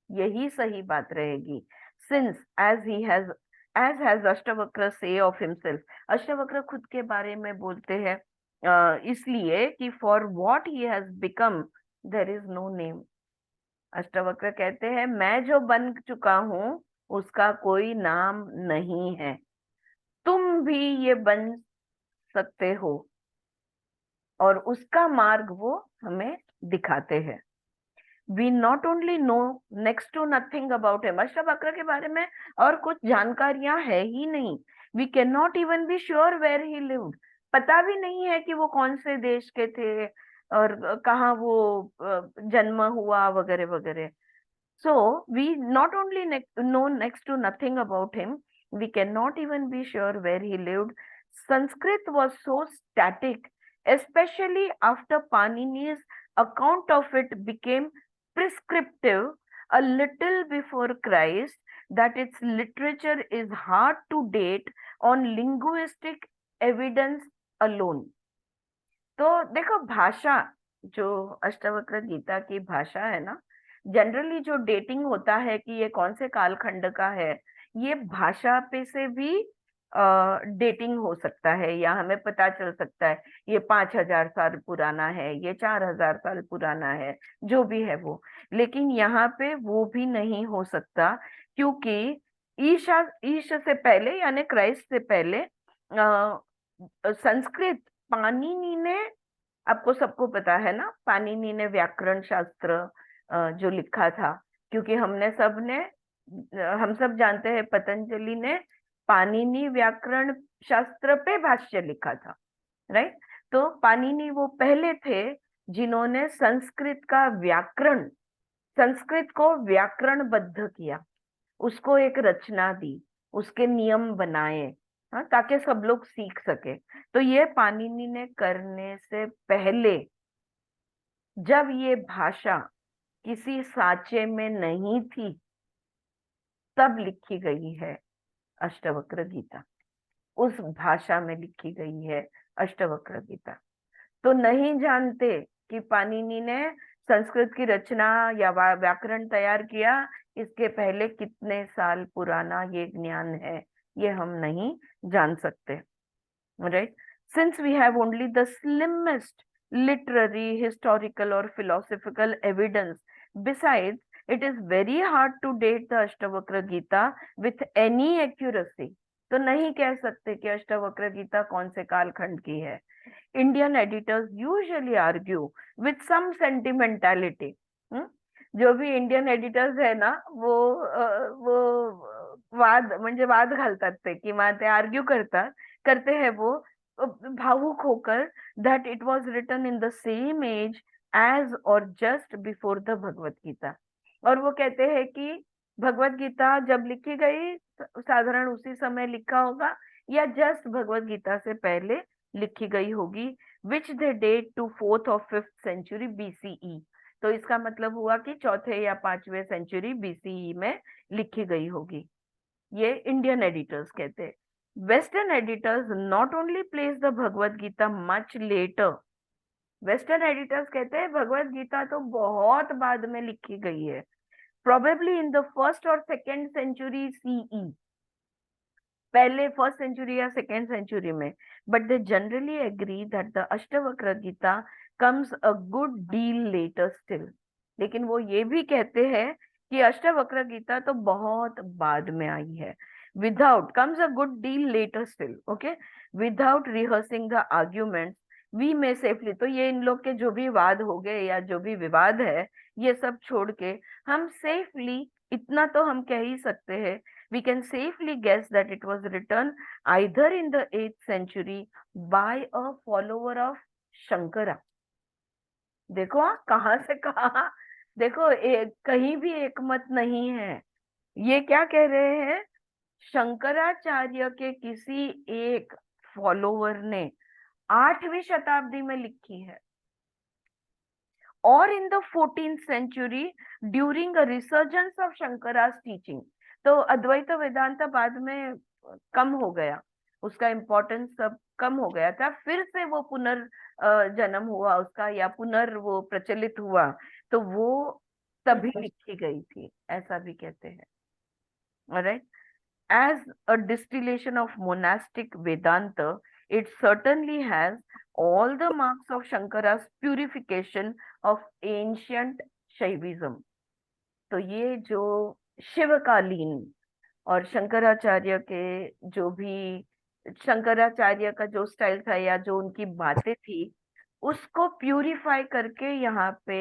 Speaker 1: यही सही बात रहेगी. Since as has Ashtavakra say of himself, Ashtavakra खुद के बारे में बोलते हैं इसलिए कि for what he has become there is no name. Ashtavakra कहते हैं मैं जो बन चुका हूँ उसका कोई नाम नहीं है। तुम भी ये बन सकते हो, और उसका मार्ग वो हमें दिखाते हैं। We not only know next to nothing about him, अशरफ बकरा के बारे में और कुछ जानकारियां है ही नहीं। We can not even be sure where he lived, पता भी नहीं है कि वो कौन से देश के थे और कहाँ वो जन्म हुआ वगैरह वगैरह। So we not only know next to nothing about him, we cannot even be sure where he lived. Sanskrit was so static, especially after Panini's account of it became prescriptive a little before Christ, that its literature is hard to date on linguistic evidence alone. तो देखो, भाषा, जो अष्टावक्र गीता की भाषा है ना, generally जो dating होता है कि ये कौन से कालखंड का है, ये भाषा पे से भी डेटिंग हो सकता है, या हमें पता चल सकता है ये 5,000 साल पुराना है, ये 4,000 साल पुराना है, जो भी है वो। लेकिन यहाँ पे वो भी नहीं हो सकता, क्योंकि ईश से पहले यानी क्राइस्ट से पहले संस्कृत, पाणिनि ने, आपको सबको पता है ना, पाणिनि ने व्याकरण शास्त्र जो लिखा था, क्योंकि हम सब जानते हैं पतंजलि ने पाणिनि व्याकरण शास्त्र पे भाष्य लिखा था, राइट। तो पाणिनि वो पहले थे जिन्होंने संस्कृत को व्याकरणबद्ध किया, उसको एक रचना दी, उसके नियम बनाए, हाँ, ताकि सब लोग सीख सके। तो ये पाणिनि ने करने से पहले, जब ये भाषा किसी साँचे में नहीं थी, तब लिखी गई है अष्टावक्र गीता, उस भाषा में लिखी गई है अष्टावक्र गीता। तो नहीं जानते कि पाणिनि ने संस्कृत की रचना या व्याकरण तैयार किया, इसके पहले कितने साल पुराना ये ज्ञान है, ये हम नहीं जान सकते, right. Since we have only the slimmest literary, historical or philosophical evidence, besides it is very hard to date the Ashtavakra Gita with any accuracy. तो नहीं कह सकते कि अष्टावक्र गीता कौन से कालखंड की है। Indian editors usually argue with some sentimentality. जो भी इंडियन एडिटर्स है ना, वो वाद घालतात ते, किंवा ते आर्ग्यू करते हैं वो भावुक होकर, that it was written in the same age as or just before the Bhagavad Gita. और वो कहते हैं कि भगवत गीता जब लिखी गई साधारण उसी समय लिखा होगा, या जस्ट भगवत गीता से पहले लिखी गई होगी, which they date to 4th or 5th century BCE। तो इसका मतलब हुआ कि 4th या 5वीं सेंचुरी BCE में लिखी गई होगी, ये इंडियन एडिटर्स कहते हैं। Western editors not only place the Bhagavad Gita much later, western editors कहते हैं भगवत गीता तो बहुत बाद में लिखी गई है, प्रोबेबली इन द 1st और 2nd सेंचुरी CE, पहले 1st सेंचुरी या 2nd सेंचुरी में। But they generally agree that the Ashtavakra Gita comes a good deal later still. लेकिन वो ये भी कहते हैं कि अष्टावक्र गीता तो बहुत बाद में आई है, without comes a good deal later still, okay, without rehearsing the arguments we may safely। तो ये इन लोग के जो भी वाद हो गए या जो भी विवाद है, ये सब छोड़ के हम सेफली इतना तो हम कह ही सकते हैं, we can safely guess that it was written either in the 8th century by a follower of Shankara। देखो कहाँ से कहाँ, देखो कहीं भी एक मत नहीं है। ये क्या कह रहे हैं, शंकराचार्य के किसी एक फॉलोवर ने 8वीं शताब्दी में लिखी है, और in the 14th century during a resurgence of Shankara's teaching. तो अद्वैत वेदांत बाद में कम हो गया, उसका इम्पोर्टेंस सब कम हो गया था, फिर से वो जन्म हुआ उसका, या वो प्रचलित हुआ, तो वो तभी लिखी गई थी, ऐसा भी कहते हैं, alright. As a distillation of monastic Vedanta, it certainly has all the marks of Shankara's purification of ancient Shaivism। तो ये जो शिवकालीन और शंकराचार्य के जो भी शंकराचार्य का जो स्टाइल था या जो उनकी बातें थी उसको प्यूरिफाई करके यहाँ पे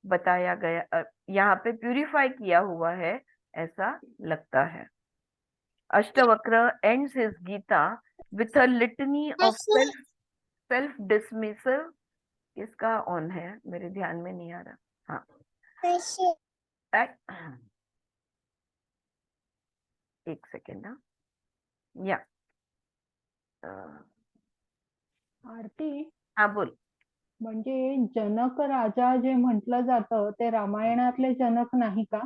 Speaker 1: बताया गया, यहाँ पे प्यूरिफाई किया हुआ है ऐसा लगता है। Ashtavakra ends his Gita with a litany of self dismissal। किसका ऑन है मेरे ध्यान में नहीं आ रहा। हाँ एक सेकेंड ना या
Speaker 5: आरती,
Speaker 1: हाँ बोल।
Speaker 5: म्हणजे जनक राजा जे म्हटलं जातं ते रामायणातले जनक नाही का?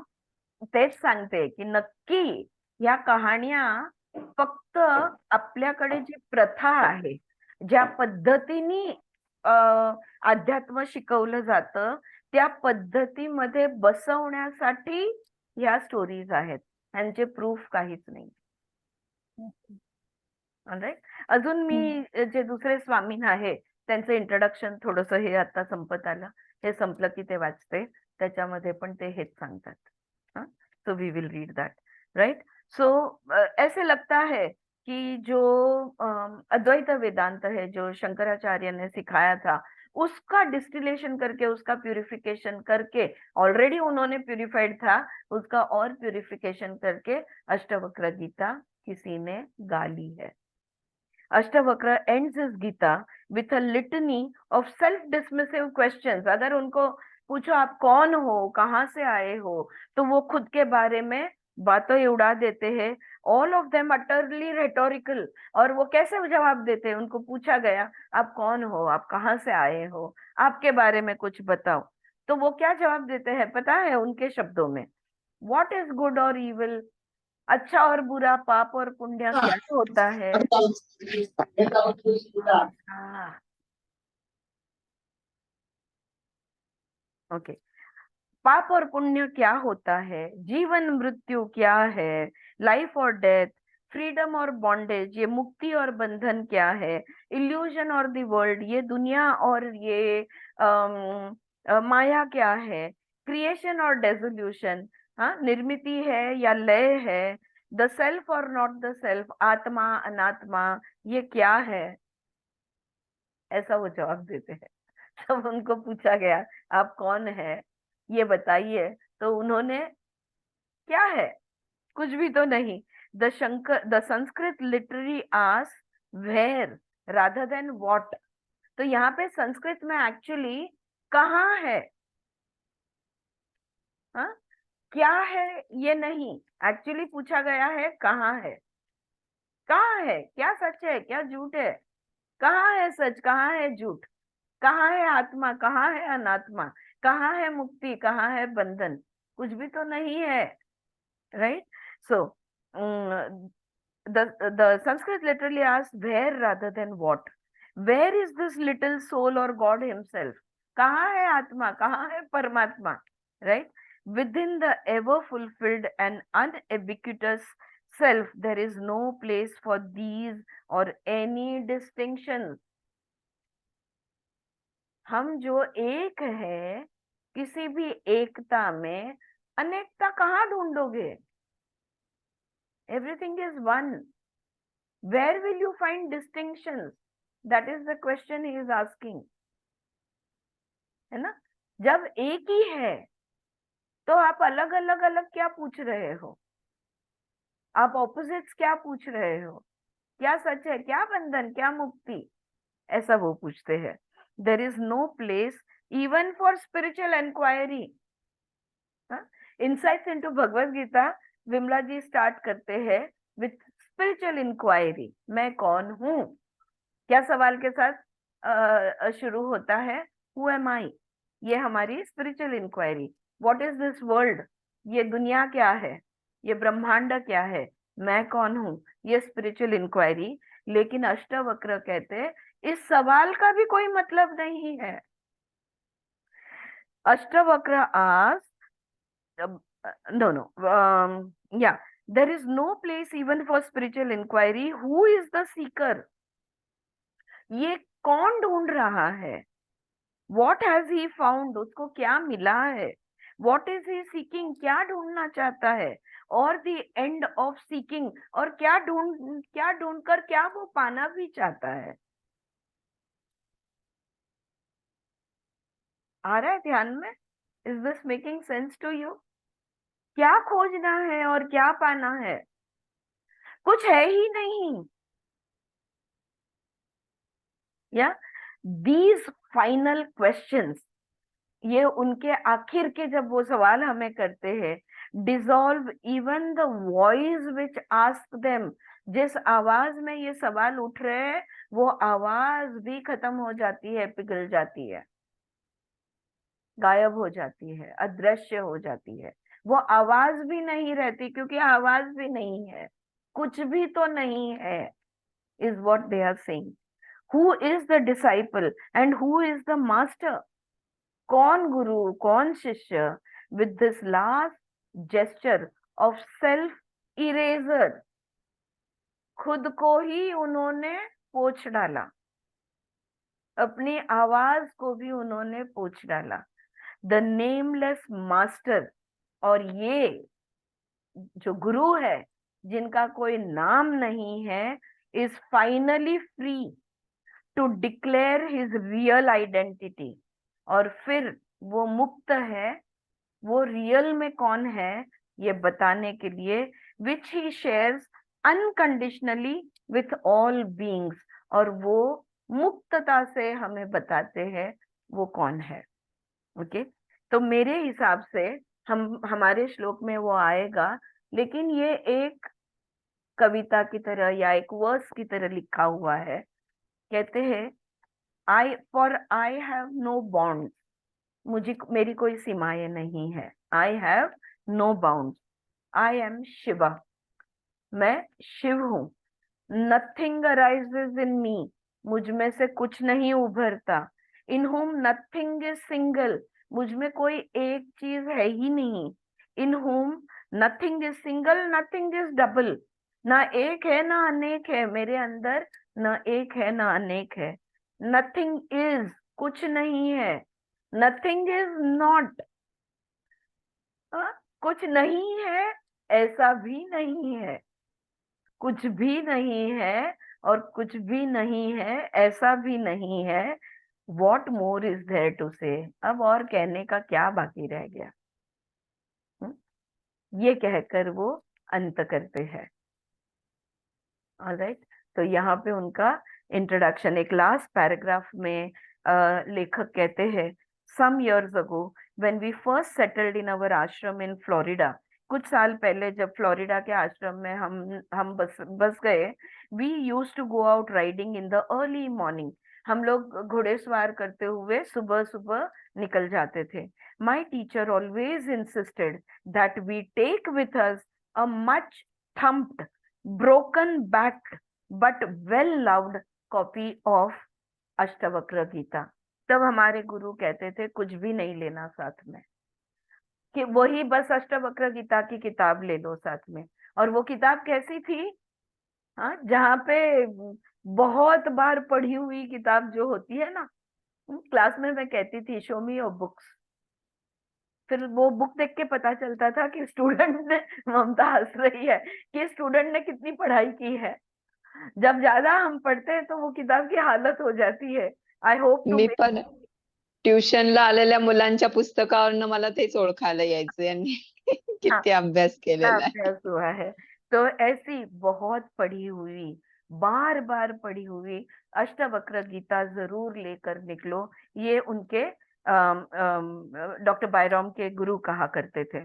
Speaker 1: तेच सांगते की नक्की ह्या कहाण्या फक्त आपल्याकडे जी प्रथा आहे, ज्या पद्धतीने अध्यात्म शिकवलं जातं त्या पद्धतीमध्ये बसवण्यासाठी ह्या स्टोरीज आहेत, त्यांचे प्रूफ काहीच नाही। ऑलराईट, अजून मी जे दुसरे स्वामीन आहे त्यांचं इंट्रोडक्शन थोडस हे आता संपत आलं, हे संपलं की ते वाचते, त्याच्यामध्ये पण ते हेच सांगतात। So we will read that, right. So ऐसे लगता है कि जो अद्वैत वेदांत है जो शंकराचार्य ने सिखाया था उसका डिस्टिलेशन करके उसका प्यूरिफिकेशन करके, ऑलरेडी उन्होंने प्यूरिफाइड था, उसका और प्यूरिफिकेशन करके अष्टवक्र गीता किसी ने गा ली है। Ashtavakra ends his Gita with a litany of self dismissive questions। अगर उनको पूछो आप कौन हो, कहाँ से आए हो, तो वो खुद के बारे में बातें उड़ा देते हैं, all of them utterly rhetorical. और वो कैसे जवाब देते हैं, उनको पूछा गया आप कौन हो, आप कहाँ से आए हो, आपके बारे में कुछ बताओ, तो वो क्या जवाब देते हैं पता है उनके शब्दों में? व्हाट इज गुड और इविल, अच्छा और बुरा, पाप और पुण्य क्या होता है? ओके, पाप और पुण्य क्या होता है, जीवन मृत्यु क्या है, लाइफ और डेथ, फ्रीडम और बॉन्डेज, ये मुक्ति और बंधन क्या है, इल्यूजन और द वर्ल्ड, ये दुनिया और ये माया क्या है, क्रिएशन और डेसोल्यूशन, हाँ निर्मिति है या लय है, द सेल्फ और नॉट द सेल्फ, आत्मा अनात्मा ये क्या है, ऐसा वो जवाब देते हैं। तब उनको पूछा गया आप कौन है ये बताइए, तो उन्होंने क्या है, कुछ भी तो नहीं। The Sanskrit literary ask where rather than what. तो यहाँ पे संस्कृत में एक्चुअली कहाँ है, हाँ क्या है ये नहीं, एक्चुअली पूछा गया है कहाँ है, कहाँ है, क्या सच है क्या झूठ है, कहाँ है सच कहाँ है झूठ, कहाँ है आत्मा कहाँ है अनात्मा, कहाँ है मुक्ति कहाँ है बंधन, कुछ भी तो नहीं है, right. So the Sanskrit literally asks where rather than what, where is this little soul or God himself, कहाँ है आत्मा कहाँ है परमात्मा, right? Within the ever fulfilled and unequivocal self there is no place for these or any distinctions। हम जो एक है किसी भी एकता में अनेकता कहाँ ढूंढोगे, everything is one, where will you find distinctions, that is the question he is asking, है ना। जब एक ही है तो आप अलग अलग अलग क्या पूछ रहे हो, आप ऑपोजिट्स क्या पूछ रहे हो, क्या सच है क्या बंधन क्या मुक्ति, ऐसा वो पूछते हैं। There is no place even for spiritual inquiry. Insights into Bhagavad Gita Vimala ji start करते हैं विथ स्पिरिचुअल इंक्वायरी, मैं कौन हूँ, क्या सवाल के साथ शुरू होता है, हु एम आई, ये हमारी spiritual inquiry. What is this world, ये दुनिया क्या है, ये ब्रह्मांड क्या है, मैं कौन हूँ, ये स्पिरिचुअल इंक्वायरी। लेकिन अष्टवक्र कहते इस सवाल का भी कोई मतलब नहीं है। Ashtavakra ask yeah, there is no place even for spiritual inquiry, who is the seeker, ये कौन ढूंढ रहा है, what has he found, उसको क्या मिला है, what is he seeking, क्या ढूंढना चाहता है, और द एंड ऑफ सीकिंग, और क्या ढूंढकर क्या वो पाना भी चाहता है। आ रहा है ध्यान में? Is this making sense to you? क्या खोजना है और क्या पाना है? कुछ है ही नहीं। या दीज फाइनल क्वेश्चंस, ये उनके आखिर के जब वो सवाल हमें करते हैं, dissolve even the voice which ask them, जिस आवाज में ये सवाल उठ रहे हैं वो आवाज भी खत्म हो जाती है, पिघल जाती है, गायब हो जाती है, अदृश्य हो जाती है। वो आवाज भी नहीं रहती, क्योंकि आवाज भी नहीं है, कुछ भी तो नहीं है, is what they are saying. Who is the disciple and who is the master? कौन गुरु, कौन शिष्य? With this last gesture of self erasure, खुद को ही उन्होंने पोंछ डाला, अपनी आवाज को भी उन्होंने पोंछ डाला। द नेमलेस मास्टर, और ये जो गुरु है जिनका कोई नाम नहीं है, is finally free to declare his real identity, और फिर वो मुक्त है, वो रियल में कौन है ये बताने के लिए, which he shares unconditionally with all beings, और वो मुक्तता से हमें बताते हैं वो कौन है। ओके, तो मेरे हिसाब से हमारे श्लोक में वो आएगा, लेकिन ये एक कविता की तरह या एक वर्स की तरह लिखा हुआ है। कहते हैं, आई हैव नो बॉन्ड, मेरी कोई सीमाएं नहीं है। I have no bound, I am Shiva, मैं शिव हूं। नथिंग अराइजेज इन मी, मुझ में से कुछ नहीं उभरता। In whom nothing is single, मुझ में कोई एक चीज है ही नहीं। In whom nothing is single, nothing is double, ना एक है ना अनेक है मेरे अंदर, ना एक है ना अनेक है। नथिंग इज, कुछ नहीं है। नथिंग इज नॉट, कुछ नहीं है ऐसा भी नहीं है, कुछ भी नहीं है और कुछ भी नहीं है ऐसा भी नहीं है। What more is there to say, अब और कहने का क्या बाकी रह गया? ये कहकर वो अंत करते हैं। ऑलराइट, तो यहाँ पे उनका इंट्रोडक्शन, एक लास्ट पैराग्राफ में लेखक कहते हैं, some years ago when we first settled in our ashram in Florida, कुछ साल पहले जब फ्लोरिडा के आश्रम में हम बस गए, we used to go out riding in the early morning, हम लोग घोड़ेसवार करते हुए सुबह सुबह निकल जाते थे। My teacher always insisted that we take with us a much thumped, broken back but well loved copy of Ashtavakra Gita. तब हमारे गुरु कहते थे कुछ भी नहीं लेना साथ में, कि वही बस अष्टवक्र गीता की किताब ले लो साथ में। और वो किताब कैसी थी? हाँ, जहाँ पे बहुत बार पढ़ी हुई किताब जो होती है ना, क्लास में मैं कहती थी शो मी योर बुक्स, फिर वो बुक देख के पता चलता था कि स्टूडेंट ने, ममता हंस रही है, कि स्टूडेंट ने कितनी पढ़ाई की है। जब ज्यादा हम पढ़ते हैं तो वो किताब की हालत हो जाती है। आई होप टू
Speaker 6: मी पण ट्युशनला आलेल्या मुलांच्या पुस्तकावरनं मला तेच ओळखायला यायचं यांनी किती अभ्यास केलेला आहे।
Speaker 1: अभ्यास हुआ है। तो ऐसी बहुत पढ़ी हुई, बार बार पढ़ी हुई अष्टवक्र गीता जरूर लेकर निकलो, ये उनके डॉक्टर बायरॉम के गुरु कहा करते थे।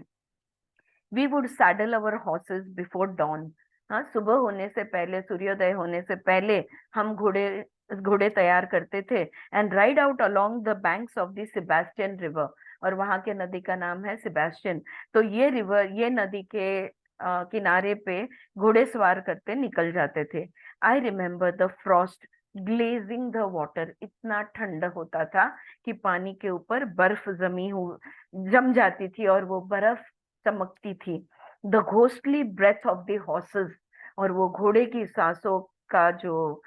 Speaker 1: We would saddle our horses before dawn, हाँ, सुबह होने से पहले, सूर्योदय होने से पहले हम घोड़े तैयार करते थे, and ride out along the banks of the Sebastian river, और वहां के नदी का नाम है सेबेस्टियन। तो ये रिवर, ये नदी के किनारे पे घोड़े सवार करते निकल जाते थे। I remember the Frost glazing the water, इतना ठंडा होता था कि पानी के ऊपर बर्फ जम जाती थी और वो बर्फ चमकती थी। The ghostly breath of the horses, और वो घोड़े की सांसों का जो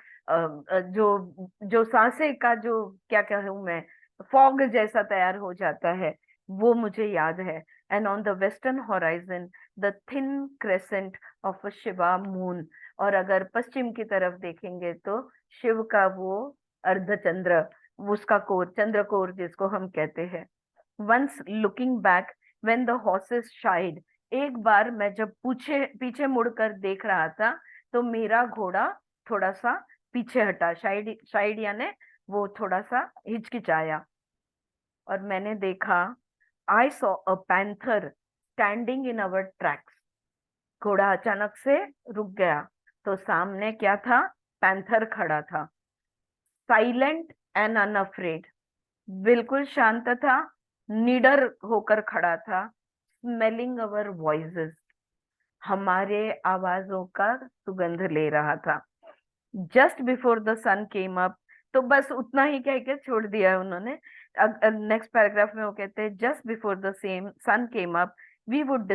Speaker 1: सांसें का जो क्या कहूँ मैं, फॉग जैसा तैयार हो जाता है, वो मुझे याद है। And on the western horizon the thin crescent of a Shiva moon. और अगर पश्चिम की तरफ देखेंगे तो शिव का वो अर्धचंद्र, उसका कोर, चंद्रकोर जिसको हम कहते हैं। Once looking back when the horses shied, एक बार मैं जब पीछे मुड़कर देख रहा था तो मेरा घोड़ा थोड़ा सा पीछे हटा, शाइड यानी वो थोड़ा सा हिचकिचाया, और मैंने देखा I saw a panther standing in our tracks. घोड़ा अचानक से रुक गया तो सामने क्या था, पैंथर खड़ा था, साइलेंट एंड अनअफ्रेड, बिल्कुल शांत था, निडर होकर खड़ा था, स्मेलिंग अवर वॉइसेस, हमारे आवाजों का सुगंध ले रहा था। Just before the sun came up, तो बस उतना ही कह के छोड़ दिया है उन्होंने। नेक्स्ट पैराग्राफ में वो कहते हैं just before the same sun came up we would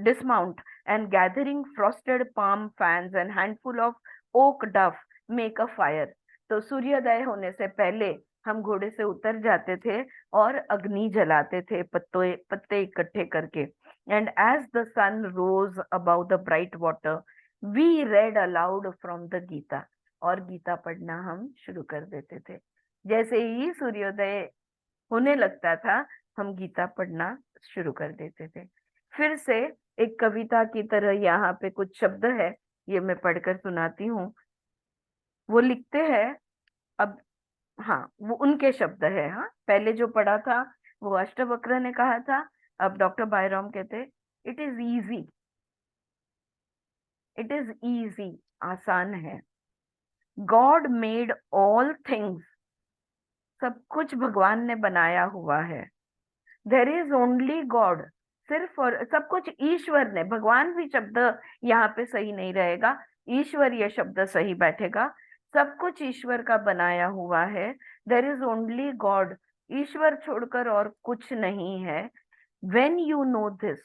Speaker 1: dismount and gathering frosted palm fans and handful of oak duff make a fire। तो सूर्योदय होने से पहले हम घोड़े से उतर जाते थे और अग्नि जलाते थे पत्ते इकट्ठे करके। And as the sun rose above the bright water we read aloud from the Gita, और गीता पढ़ना हम शुरू कर देते थे। जैसे ही सूर्योदय होने लगता था हम गीता पढ़ना शुरू कर देते थे। फिर से एक कविता की तरह यहाँ पे कुछ शब्द है, ये मैं पढ़कर सुनाती हूँ। वो लिखते हैं, अब हाँ वो उनके शब्द है, हाँ पहले जो पढ़ा था वो अष्टवक्र ने कहा था, अब डॉक्टर बायराम कहते it is easy, it is easy, आसान है। गॉड मेड ऑल थिंग्स, सब कुछ भगवान ने बनाया हुआ है। देयर इज ओनली गॉड, सिर्फ और सब कुछ ईश्वर ने, भगवान भी शब्द यहाँ पे सही नहीं रहेगा, ईश्वर ये शब्द सही बैठेगा। सब कुछ ईश्वर का बनाया हुआ है। देयर इज ओनली गॉड, ईश्वर छोड़कर और कुछ नहीं है। व्हेन यू नो दिस,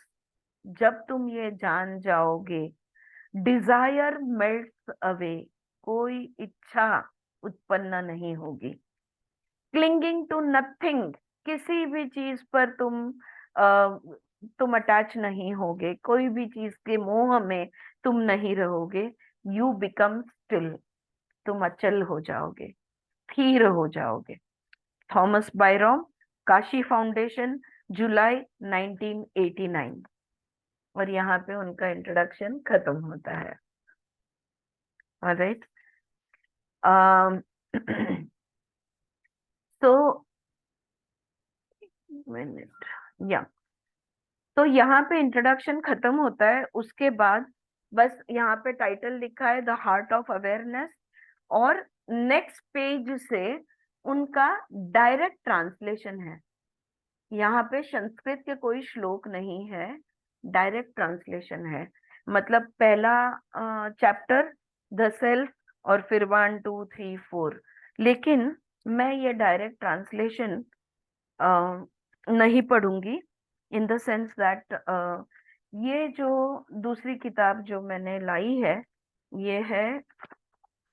Speaker 1: जब तुम ये जान जाओगे, डिजायर मेल्ट्स अवे, कोई इच्छा उत्पन्न नहीं होगी। क्लिंगिंग टू नथिंग, किसी भी चीज पर तुम अटैच नहीं होगे, कोई भी चीज के मोह में तुम नहीं रहोगे। यू बिकम स्टिल, तुम अचल हो जाओगे, स्थिर हो जाओगे। थॉमस बायरॉम, काशी फाउंडेशन, जुलाई 1989। और यहाँ पे उनका इंट्रोडक्शन खत्म होता है। ऑलराइट, तो मिनट या तो यहाँ पे इंट्रोडक्शन खत्म होता है। उसके बाद बस यहाँ पे टाइटल लिखा है द हार्ट ऑफ अवेयरनेस, और नेक्स्ट पेज से उनका डायरेक्ट ट्रांसलेशन है। यहाँ पे संस्कृत के कोई श्लोक नहीं है, डायरेक्ट ट्रांसलेशन है। मतलब पहला चैप्टर द सेल्फ, और फिर 1 2 3 4, लेकिन मैं ये डायरेक्ट ट्रांसलेशन नहीं पढ़ूंगी, इन द सेंस दैट ये जो दूसरी किताब जो मैंने लाई है ये है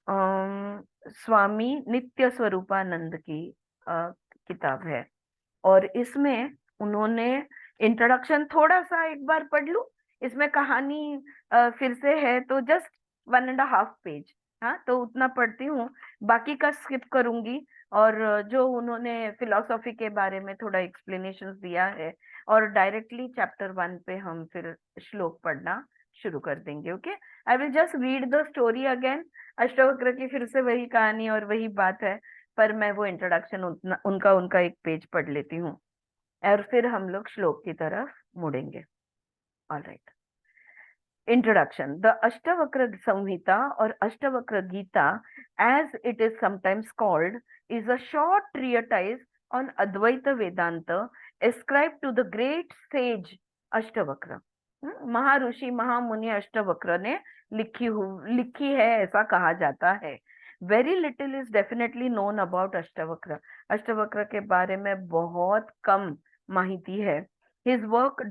Speaker 1: स्वामी नित्य स्वरूपानंद की किताब है, और इसमें उन्होंने इंट्रोडक्शन थोड़ा सा एक बार पढ़ लूं, इसमें कहानी फिर से है तो जस्ट 1.5 पेज, हाँ तो उतना पढ़ती हूँ, बाकी का स्किप करूंगी। और जो उन्होंने फिलॉसफी के बारे में थोड़ा एक्सप्लेनेशन दिया है, और डायरेक्टली चैप्टर 1 पे हम फिर श्लोक पढ़ना शुरू कर देंगे। Okay, I will just read the story again. Ashtavakra की फिर से वही कहानी और वही बात है, पर मैं वो इंट्रोडक्शन उनका एक पेज पढ़ लेती हूँ, और फिर हम लोग श्लोक की तरफ मुड़ेंगे। Alright, introduction. The Ashtavakra Samhita और Ashtavakra Gita, as it is sometimes called, is a short treatise on Advaita Vedanta ascribed to the great sage Ashtavakra. महर्षि महामुनि अष्टवक्र ने लिखी है ऐसा कहा जाता है। Very little is definitely known about Ashtavakra, Ashtavakra के बारे में बहुत कम माहिती है। His work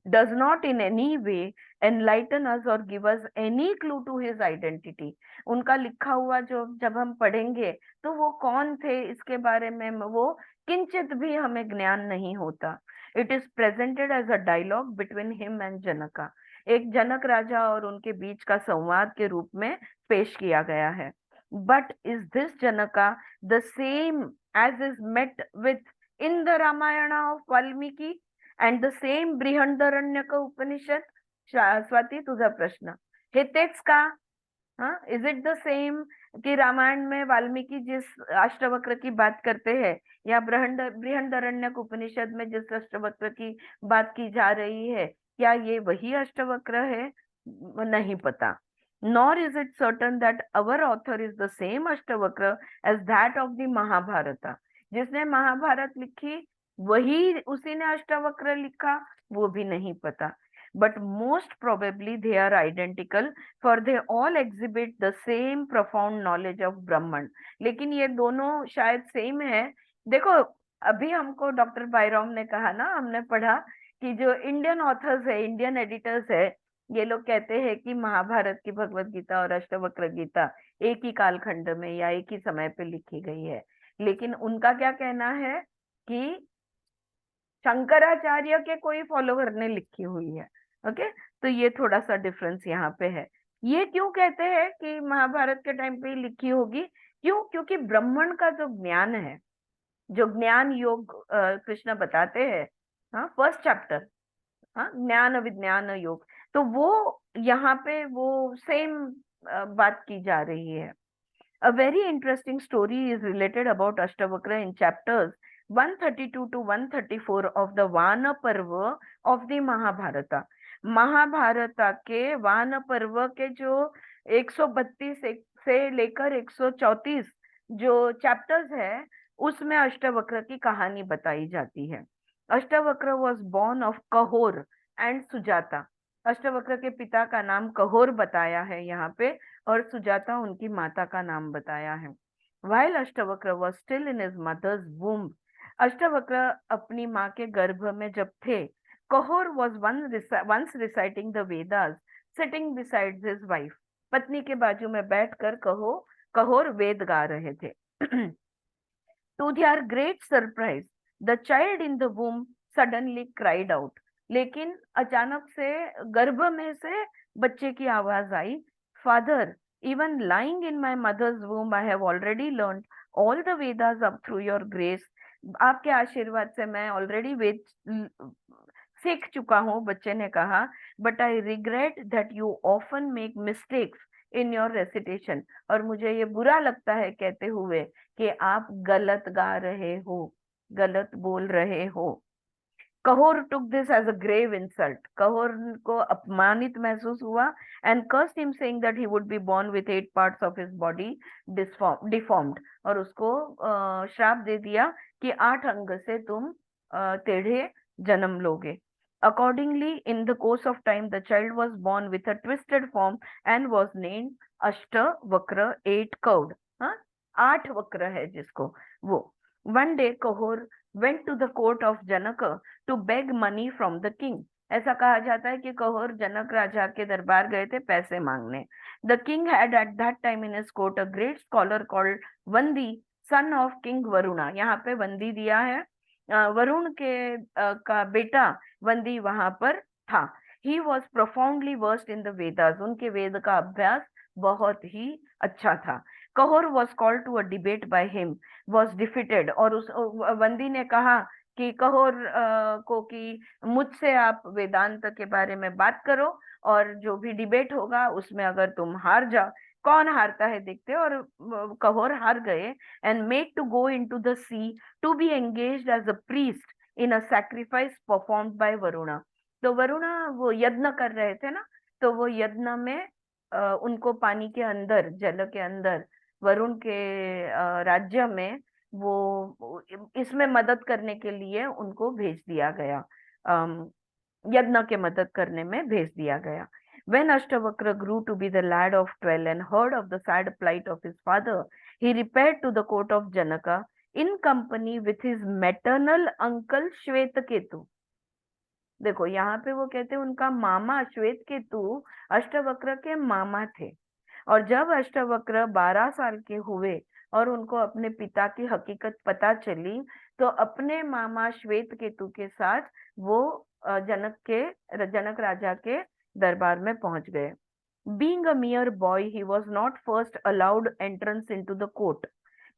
Speaker 1: does not in any way enlighten us or give us any clue to his identity। उनका लिखा हुआ जो जब हम पढ़ेंगे तो वो कौन थे इसके बारे में वो किंचित भी हमें ज्ञान नहीं होता। It is presented as a dialogue between him and जनका। एक जनक राजा और उनके बीच का संवाद के रूप में पेश किया गया है. But is this Janaka the same as is met with in the Ramayana of Valmiki and the same Brihadaranyaka Upanishad? Swati, तुझा प्रश्न हे तेच का? हाँ, इज इट द सेम कि रामायण में वाल्मीकि जिस अष्टवक्र की बात करते हैं या बृहदारण्यक उपनिषद में जिस अष्टवक्र की बात की जा रही है, क्या ये वही अष्टवक्र है? नहीं पता. Nor is it certain that our author is the same Ashtavakra as that of the Mahabharata. जिसने महाभारत लिखी वही उसी ने अष्टवक्र लिखा, वो भी नहीं पता. But most probably they are identical, for they all exhibit the same profound knowledge of Brahman. लेकिन ये दोनों शायद सेम है. देखो, अभी हमको डॉक्टर बायरॉम ने कहा ना, हमने पढ़ा कि जो इंडियन ऑथर्स है, इंडियन एडिटर्स है, ये लोग कहते हैं कि महाभारत की भगवत गीता और अष्टवक्र गीता एक ही कालखंड में या एक ही समय पे लिखी गई है. लेकिन उनका क्या कहना है कि शंकराचार्य के कोई फॉलोवर ने लिखी हुई है. ओके, तो ये थोड़ा सा डिफरेंस यहाँ पे है. ये क्यों कहते हैं कि महाभारत के टाइम पे ही लिखी होगी? क्यों? क्योंकि ब्राह्मण का जो ज्ञान है, जो ज्ञान योग कृष्ण बताते हैं, हाँ, फर्स्ट चैप्टर, हाँ, ज्ञान विज्ञान योग, तो वो यहाँ पे वो सेम बात की जा रही है. A very interesting story is related about Ashtavakra in chapters 132 to 134 of the Vana Parva of the Mahabharata. महाभारता के वान पर्व के जो 132 से लेकर 134 जो चैप्टर्स है, उसमें अष्टवक्र की कहानी बताई जाती है. Ashtavakra was born of Kahoda and Sujata. Ashtavakra के पिता का नाम कहोर बताया है यहाँ पे, और सुजाता उनकी माता का नाम बताया है. While Ashtavakra was still in his mother's womb, Ashtavakra अपनी माँ के गर्भ में जब थे, कहोर was once reciting the Vedas, sitting beside his wife. पत्नी के बाजू में बैठकर कहोर वेद गा रहे थे. To their great surprise, the child in the womb suddenly cried out. लेकिन अचानक से गर्भ में से बच्चे की आवाज आई, Father, even lying in my mother's womb, I have already learned all the Vedas up through your grace. आपके आशीर्वाद से मैं ऑलरेडी वेद सीख चुका हूँ, बच्चे ने कहा. But I regret that you often make mistakes in your recitation. और मुझे ये बुरा लगता है कहते हुए कि आप गलत गा रहे हो, गलत बोल रहे हो. कहोर took this as a grave insult. कहोर को अपमानित महसूस हुआ and cursed him, saying that he would be born with 8 parts of his body deformed. और उसको श्राप दे दिया कि 8 अंग से तुम टेढ़े जन्म लोगे. Accordingly, in the course of time, the child was born with a twisted form and was named Ashtavakra, 8-curved. हाँ, 8 वक्र है जिसको वो. One day, Kahor went to the court of Janaka to beg money from the king. ऐसा कहा जाता है कि कहोर जनक राजा के दरबार गए थे पैसे मांगने. The king had at that time in his court a great scholar called Vandi, son of King Varuna. यहाँ पे वंदी दिया है, वरुण के का बेटा वंदी वहां पर था. He was profoundly versed in the Vedas. उनके वेद का अभ्यास बहुत ही अच्छा था. कहोर was called to a debate by him, was defeated. और उस वंदी ने कहा कि कहोर को कि मुझसे आप वेदांत के बारे में बात करो, और जो भी डिबेट होगा उसमें अगर तुम हार जाओ, कौन हारता है देखते. और कहोर हार गए. And made to go into the sea to be engaged as a priest in a sacrifice performed by Varuna. तो वरुणा वो यज्ञ कर रहे थे ना, तो वो यज्ञ में उनको पानी के अंदर, जल के अंदर, वरुण के राज्य में वो इसमें मदद करने के लिए उनको भेज दिया गया, यज्ञ के मदद करने में भेज दिया गया. When Ashtavakra grew to be the lad of 12 and heard of the sad plight of his father, he repaired to the court of Janaka in company with his maternal uncle Shvetketu. देखो यहाँ पे वो कहते हैं उनका मामा श्वेतकेतु अष्टवक्र के मामा थे. और जब अष्टवक्र 12 साल के हुए और उनको अपने पिता की हकीकत पता चली, तो अपने मामा श्वेतकेतु के साथ वो जनक राजा के दरबार में पहुंच गए। Being a मियर boy he was not first allowed entrance into the court,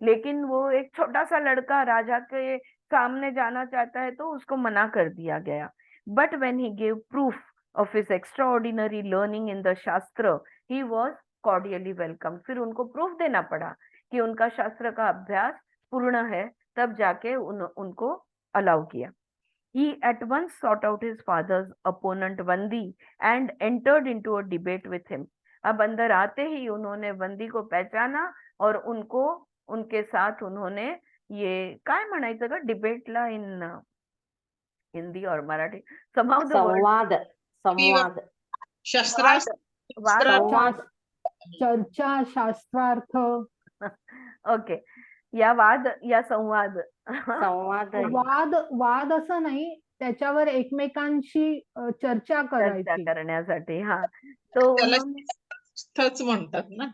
Speaker 1: लेकिन वो एक छोटा सा लड़का राजा के सामने जाना चाहता है तो उसको मना कर दिया गया। But when he gave proof of his extraordinary learning in the शास्त्र ही वॉज कॉर्डियली वेलकम। फिर उनको प्रूफ देना पड़ा कि उनका शास्त्र का अभ्यास पूर्ण है, तब जाके उनको अलाउ किया। He at once sought out his father's opponent Vandi and entered into a debate with him. अब अंदर आते ही उन्होंने वंदी को पहचाना और उनको उनके साथ उन्होंने ये काय म्हणायचं का डिबेटला इन हिंदी और मराठी somehow the word
Speaker 2: संवाद संवाद
Speaker 4: शस्त्रास्त्र
Speaker 1: वाद
Speaker 2: संवाद
Speaker 5: चर्चा, शास्त्रार्थ,
Speaker 1: ओके, या वाद या संवाद
Speaker 2: संवाद आहे.
Speaker 5: वाद वाद असं नाही, त्याच्यावर एकमेकांशी चर्चा
Speaker 1: चर्चा
Speaker 5: करायची.
Speaker 1: करण्यासाठी. हा, तो
Speaker 4: त्याला
Speaker 1: उन्होंने
Speaker 4: शास्त्रार्थच म्हणतात ना.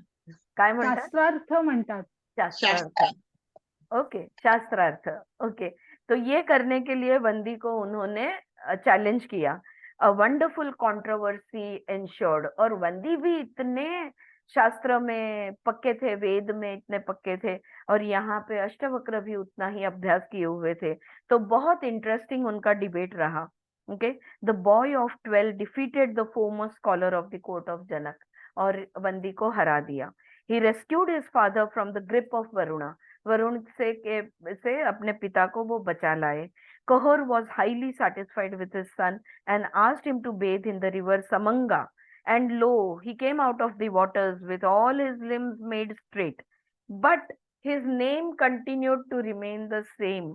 Speaker 1: काय म्हणतात?
Speaker 5: शास्त्रार्थ म्हणतात.
Speaker 1: शास्त्रार्थ.
Speaker 4: शास्त्र
Speaker 1: ओके, शास्त्रार्थ. ओके, तो ये करने के लिए वंदी को उन्होंने चैलेंज किया। अ वंडरफुल कंट्रोवर्सी एंश्योर्ड, और वंदी भी इतने शास्त्र में पक्के थे, वेद में इतने पक्के थे, और यहाँ पे अष्टवक्र भी उतना ही अभ्यास किए हुए थे। तो बहुत इंटरेस्टिंग उनका डिबेट रहा। Okay, the boy of 12 defeated the foremost scholar of the court of Janaka, और वंदी को हरा दिया। He rescued his father from the grip of Varuna, Varuna से अपने पिता को वो बचा लाए। Kahor was highly satisfied with his son and asked him to bathe in the river Samanga. And lo, he came out of the waters with all his limbs made straight. But his name continued to remain the same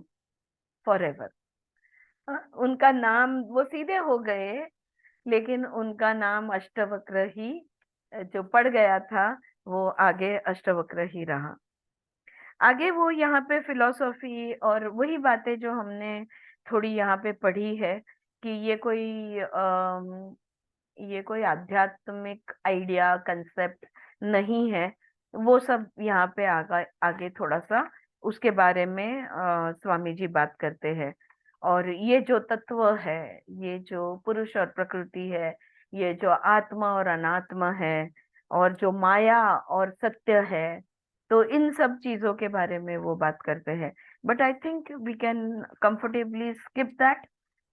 Speaker 1: forever. उनका नाम, वो सीधे हो गए, लेकिन उनका नाम अष्टवक्र ही जो पड़ गया था, वो आगे अष्टवक्र ही रहा। आगे वो यहाँ पे फिलॉसफी और वही बातें जो हमने थोड़ी यहाँ पे पढ़ी है कि ये कोई आध्यात्मिक आइडिया कंसेप्ट नहीं है, वो सब यहाँ पे आगे थोड़ा सा उसके बारे में स्वामी जी बात करते हैं। और ये जो तत्व है, ये जो पुरुष और प्रकृति है, ये जो आत्मा और अनात्मा है, और जो माया और सत्य है, तो इन सब चीजों के बारे में वो बात करते हैं। But I think we can comfortably skip that.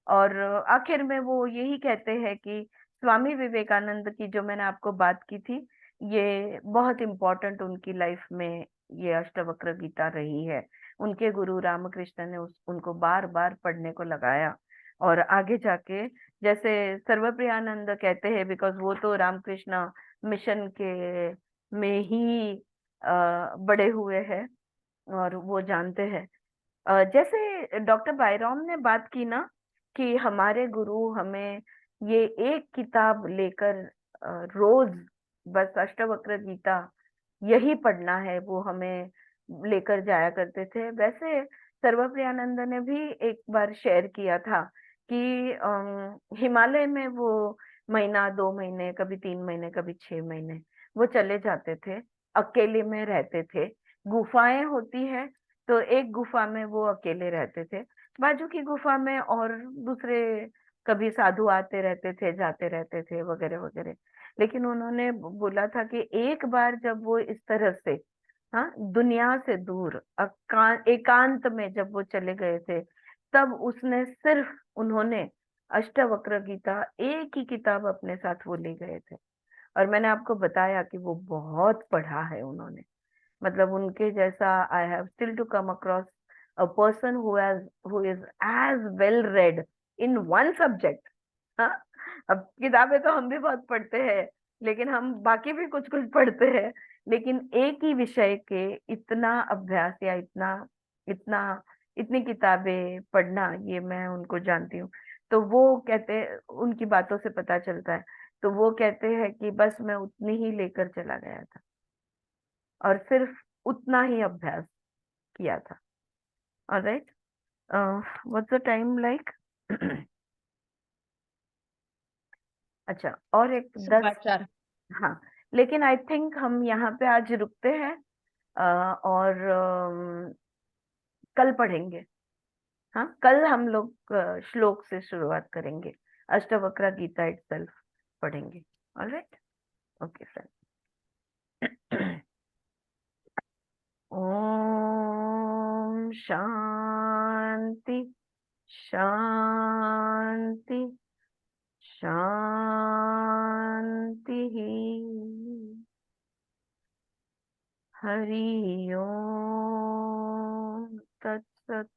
Speaker 1: और आखिर में वो यही कहते हैं कि स्वामी विवेकानंद की जो मैंने आपको बात की थी, ये बहुत इम्पोर्टेंट उनकी लाइफ में ये अष्टवक्र गीता रही है। उनके गुरु रामकृष्ण ने उनको बार बार पढ़ने को लगाया, और आगे जाके जैसे सर्वप्रियानंद कहते हैं, बिकॉज वो तो रामकृष्ण मिशन के में ही बड़े हुए हैं और वो जानते हैं। जैसे डॉक्टर बायरॉम ने बात की ना कि हमारे गुरु हमें ये एक किताब लेकर रोज बस अष्टवक्र गीता यही पढ़ना है, वो हमें लेकर जाया करते थे। वैसे सर्वप्रियानंद ने भी एक बार शेयर किया था कि हिमालय में वो महीना 2 महीने, कभी 3 महीने, कभी 6 महीने वो चले जाते थे, अकेले में रहते थे। गुफाएं होती है तो एक गुफा में वो अकेले रहते थे, बाजू की गुफा में और दूसरे कभी साधु आते रहते थे, जाते रहते थे, वगैरह वगैरह। लेकिन उन्होंने बोला था कि एक बार जब वो इस तरह से, हाँ, दुनिया से दूर एकांत में जब वो चले गए थे, तब उसने सिर्फ उन्होंने अष्टवक्र गीता एक ही किताब अपने साथ वो ले गए थे। और मैंने आपको बताया कि वो बहुत पढ़ा है उन्होंने, मतलब उनके जैसा I have still to come across a person who is as well read in one subject. हाँ, अब किताबें तो हम भी बहुत पढ़ते हैं, लेकिन हम बाकी भी कुछ कुछ पढ़ते हैं, लेकिन एक ही विषय के इतना अभ्यास या इतनी किताबें पढ़ना, ये मैं उनको जानती हूँ। तो वो कहते, उनकी बातों से पता चलता है, तो वो कहते हैं कि बस मैं उतनी ही लेकर चला गया था और सिर्फ उतना ही अभ्यास किया था। Alright, what's the time like? अच्छा, और एक 10, हाँ, लेकिन आई थिंक हम यहाँ पे आज रुकते हैं और कल पढ़ेंगे। हाँ, कल हम लोग श्लोक से शुरुआत करेंगे, अष्टवक्र गीता इटसेल्फ पढ़ेंगे. All right. Okay friend. ओम शांति शांति शांति. हरि ओम तत्सत.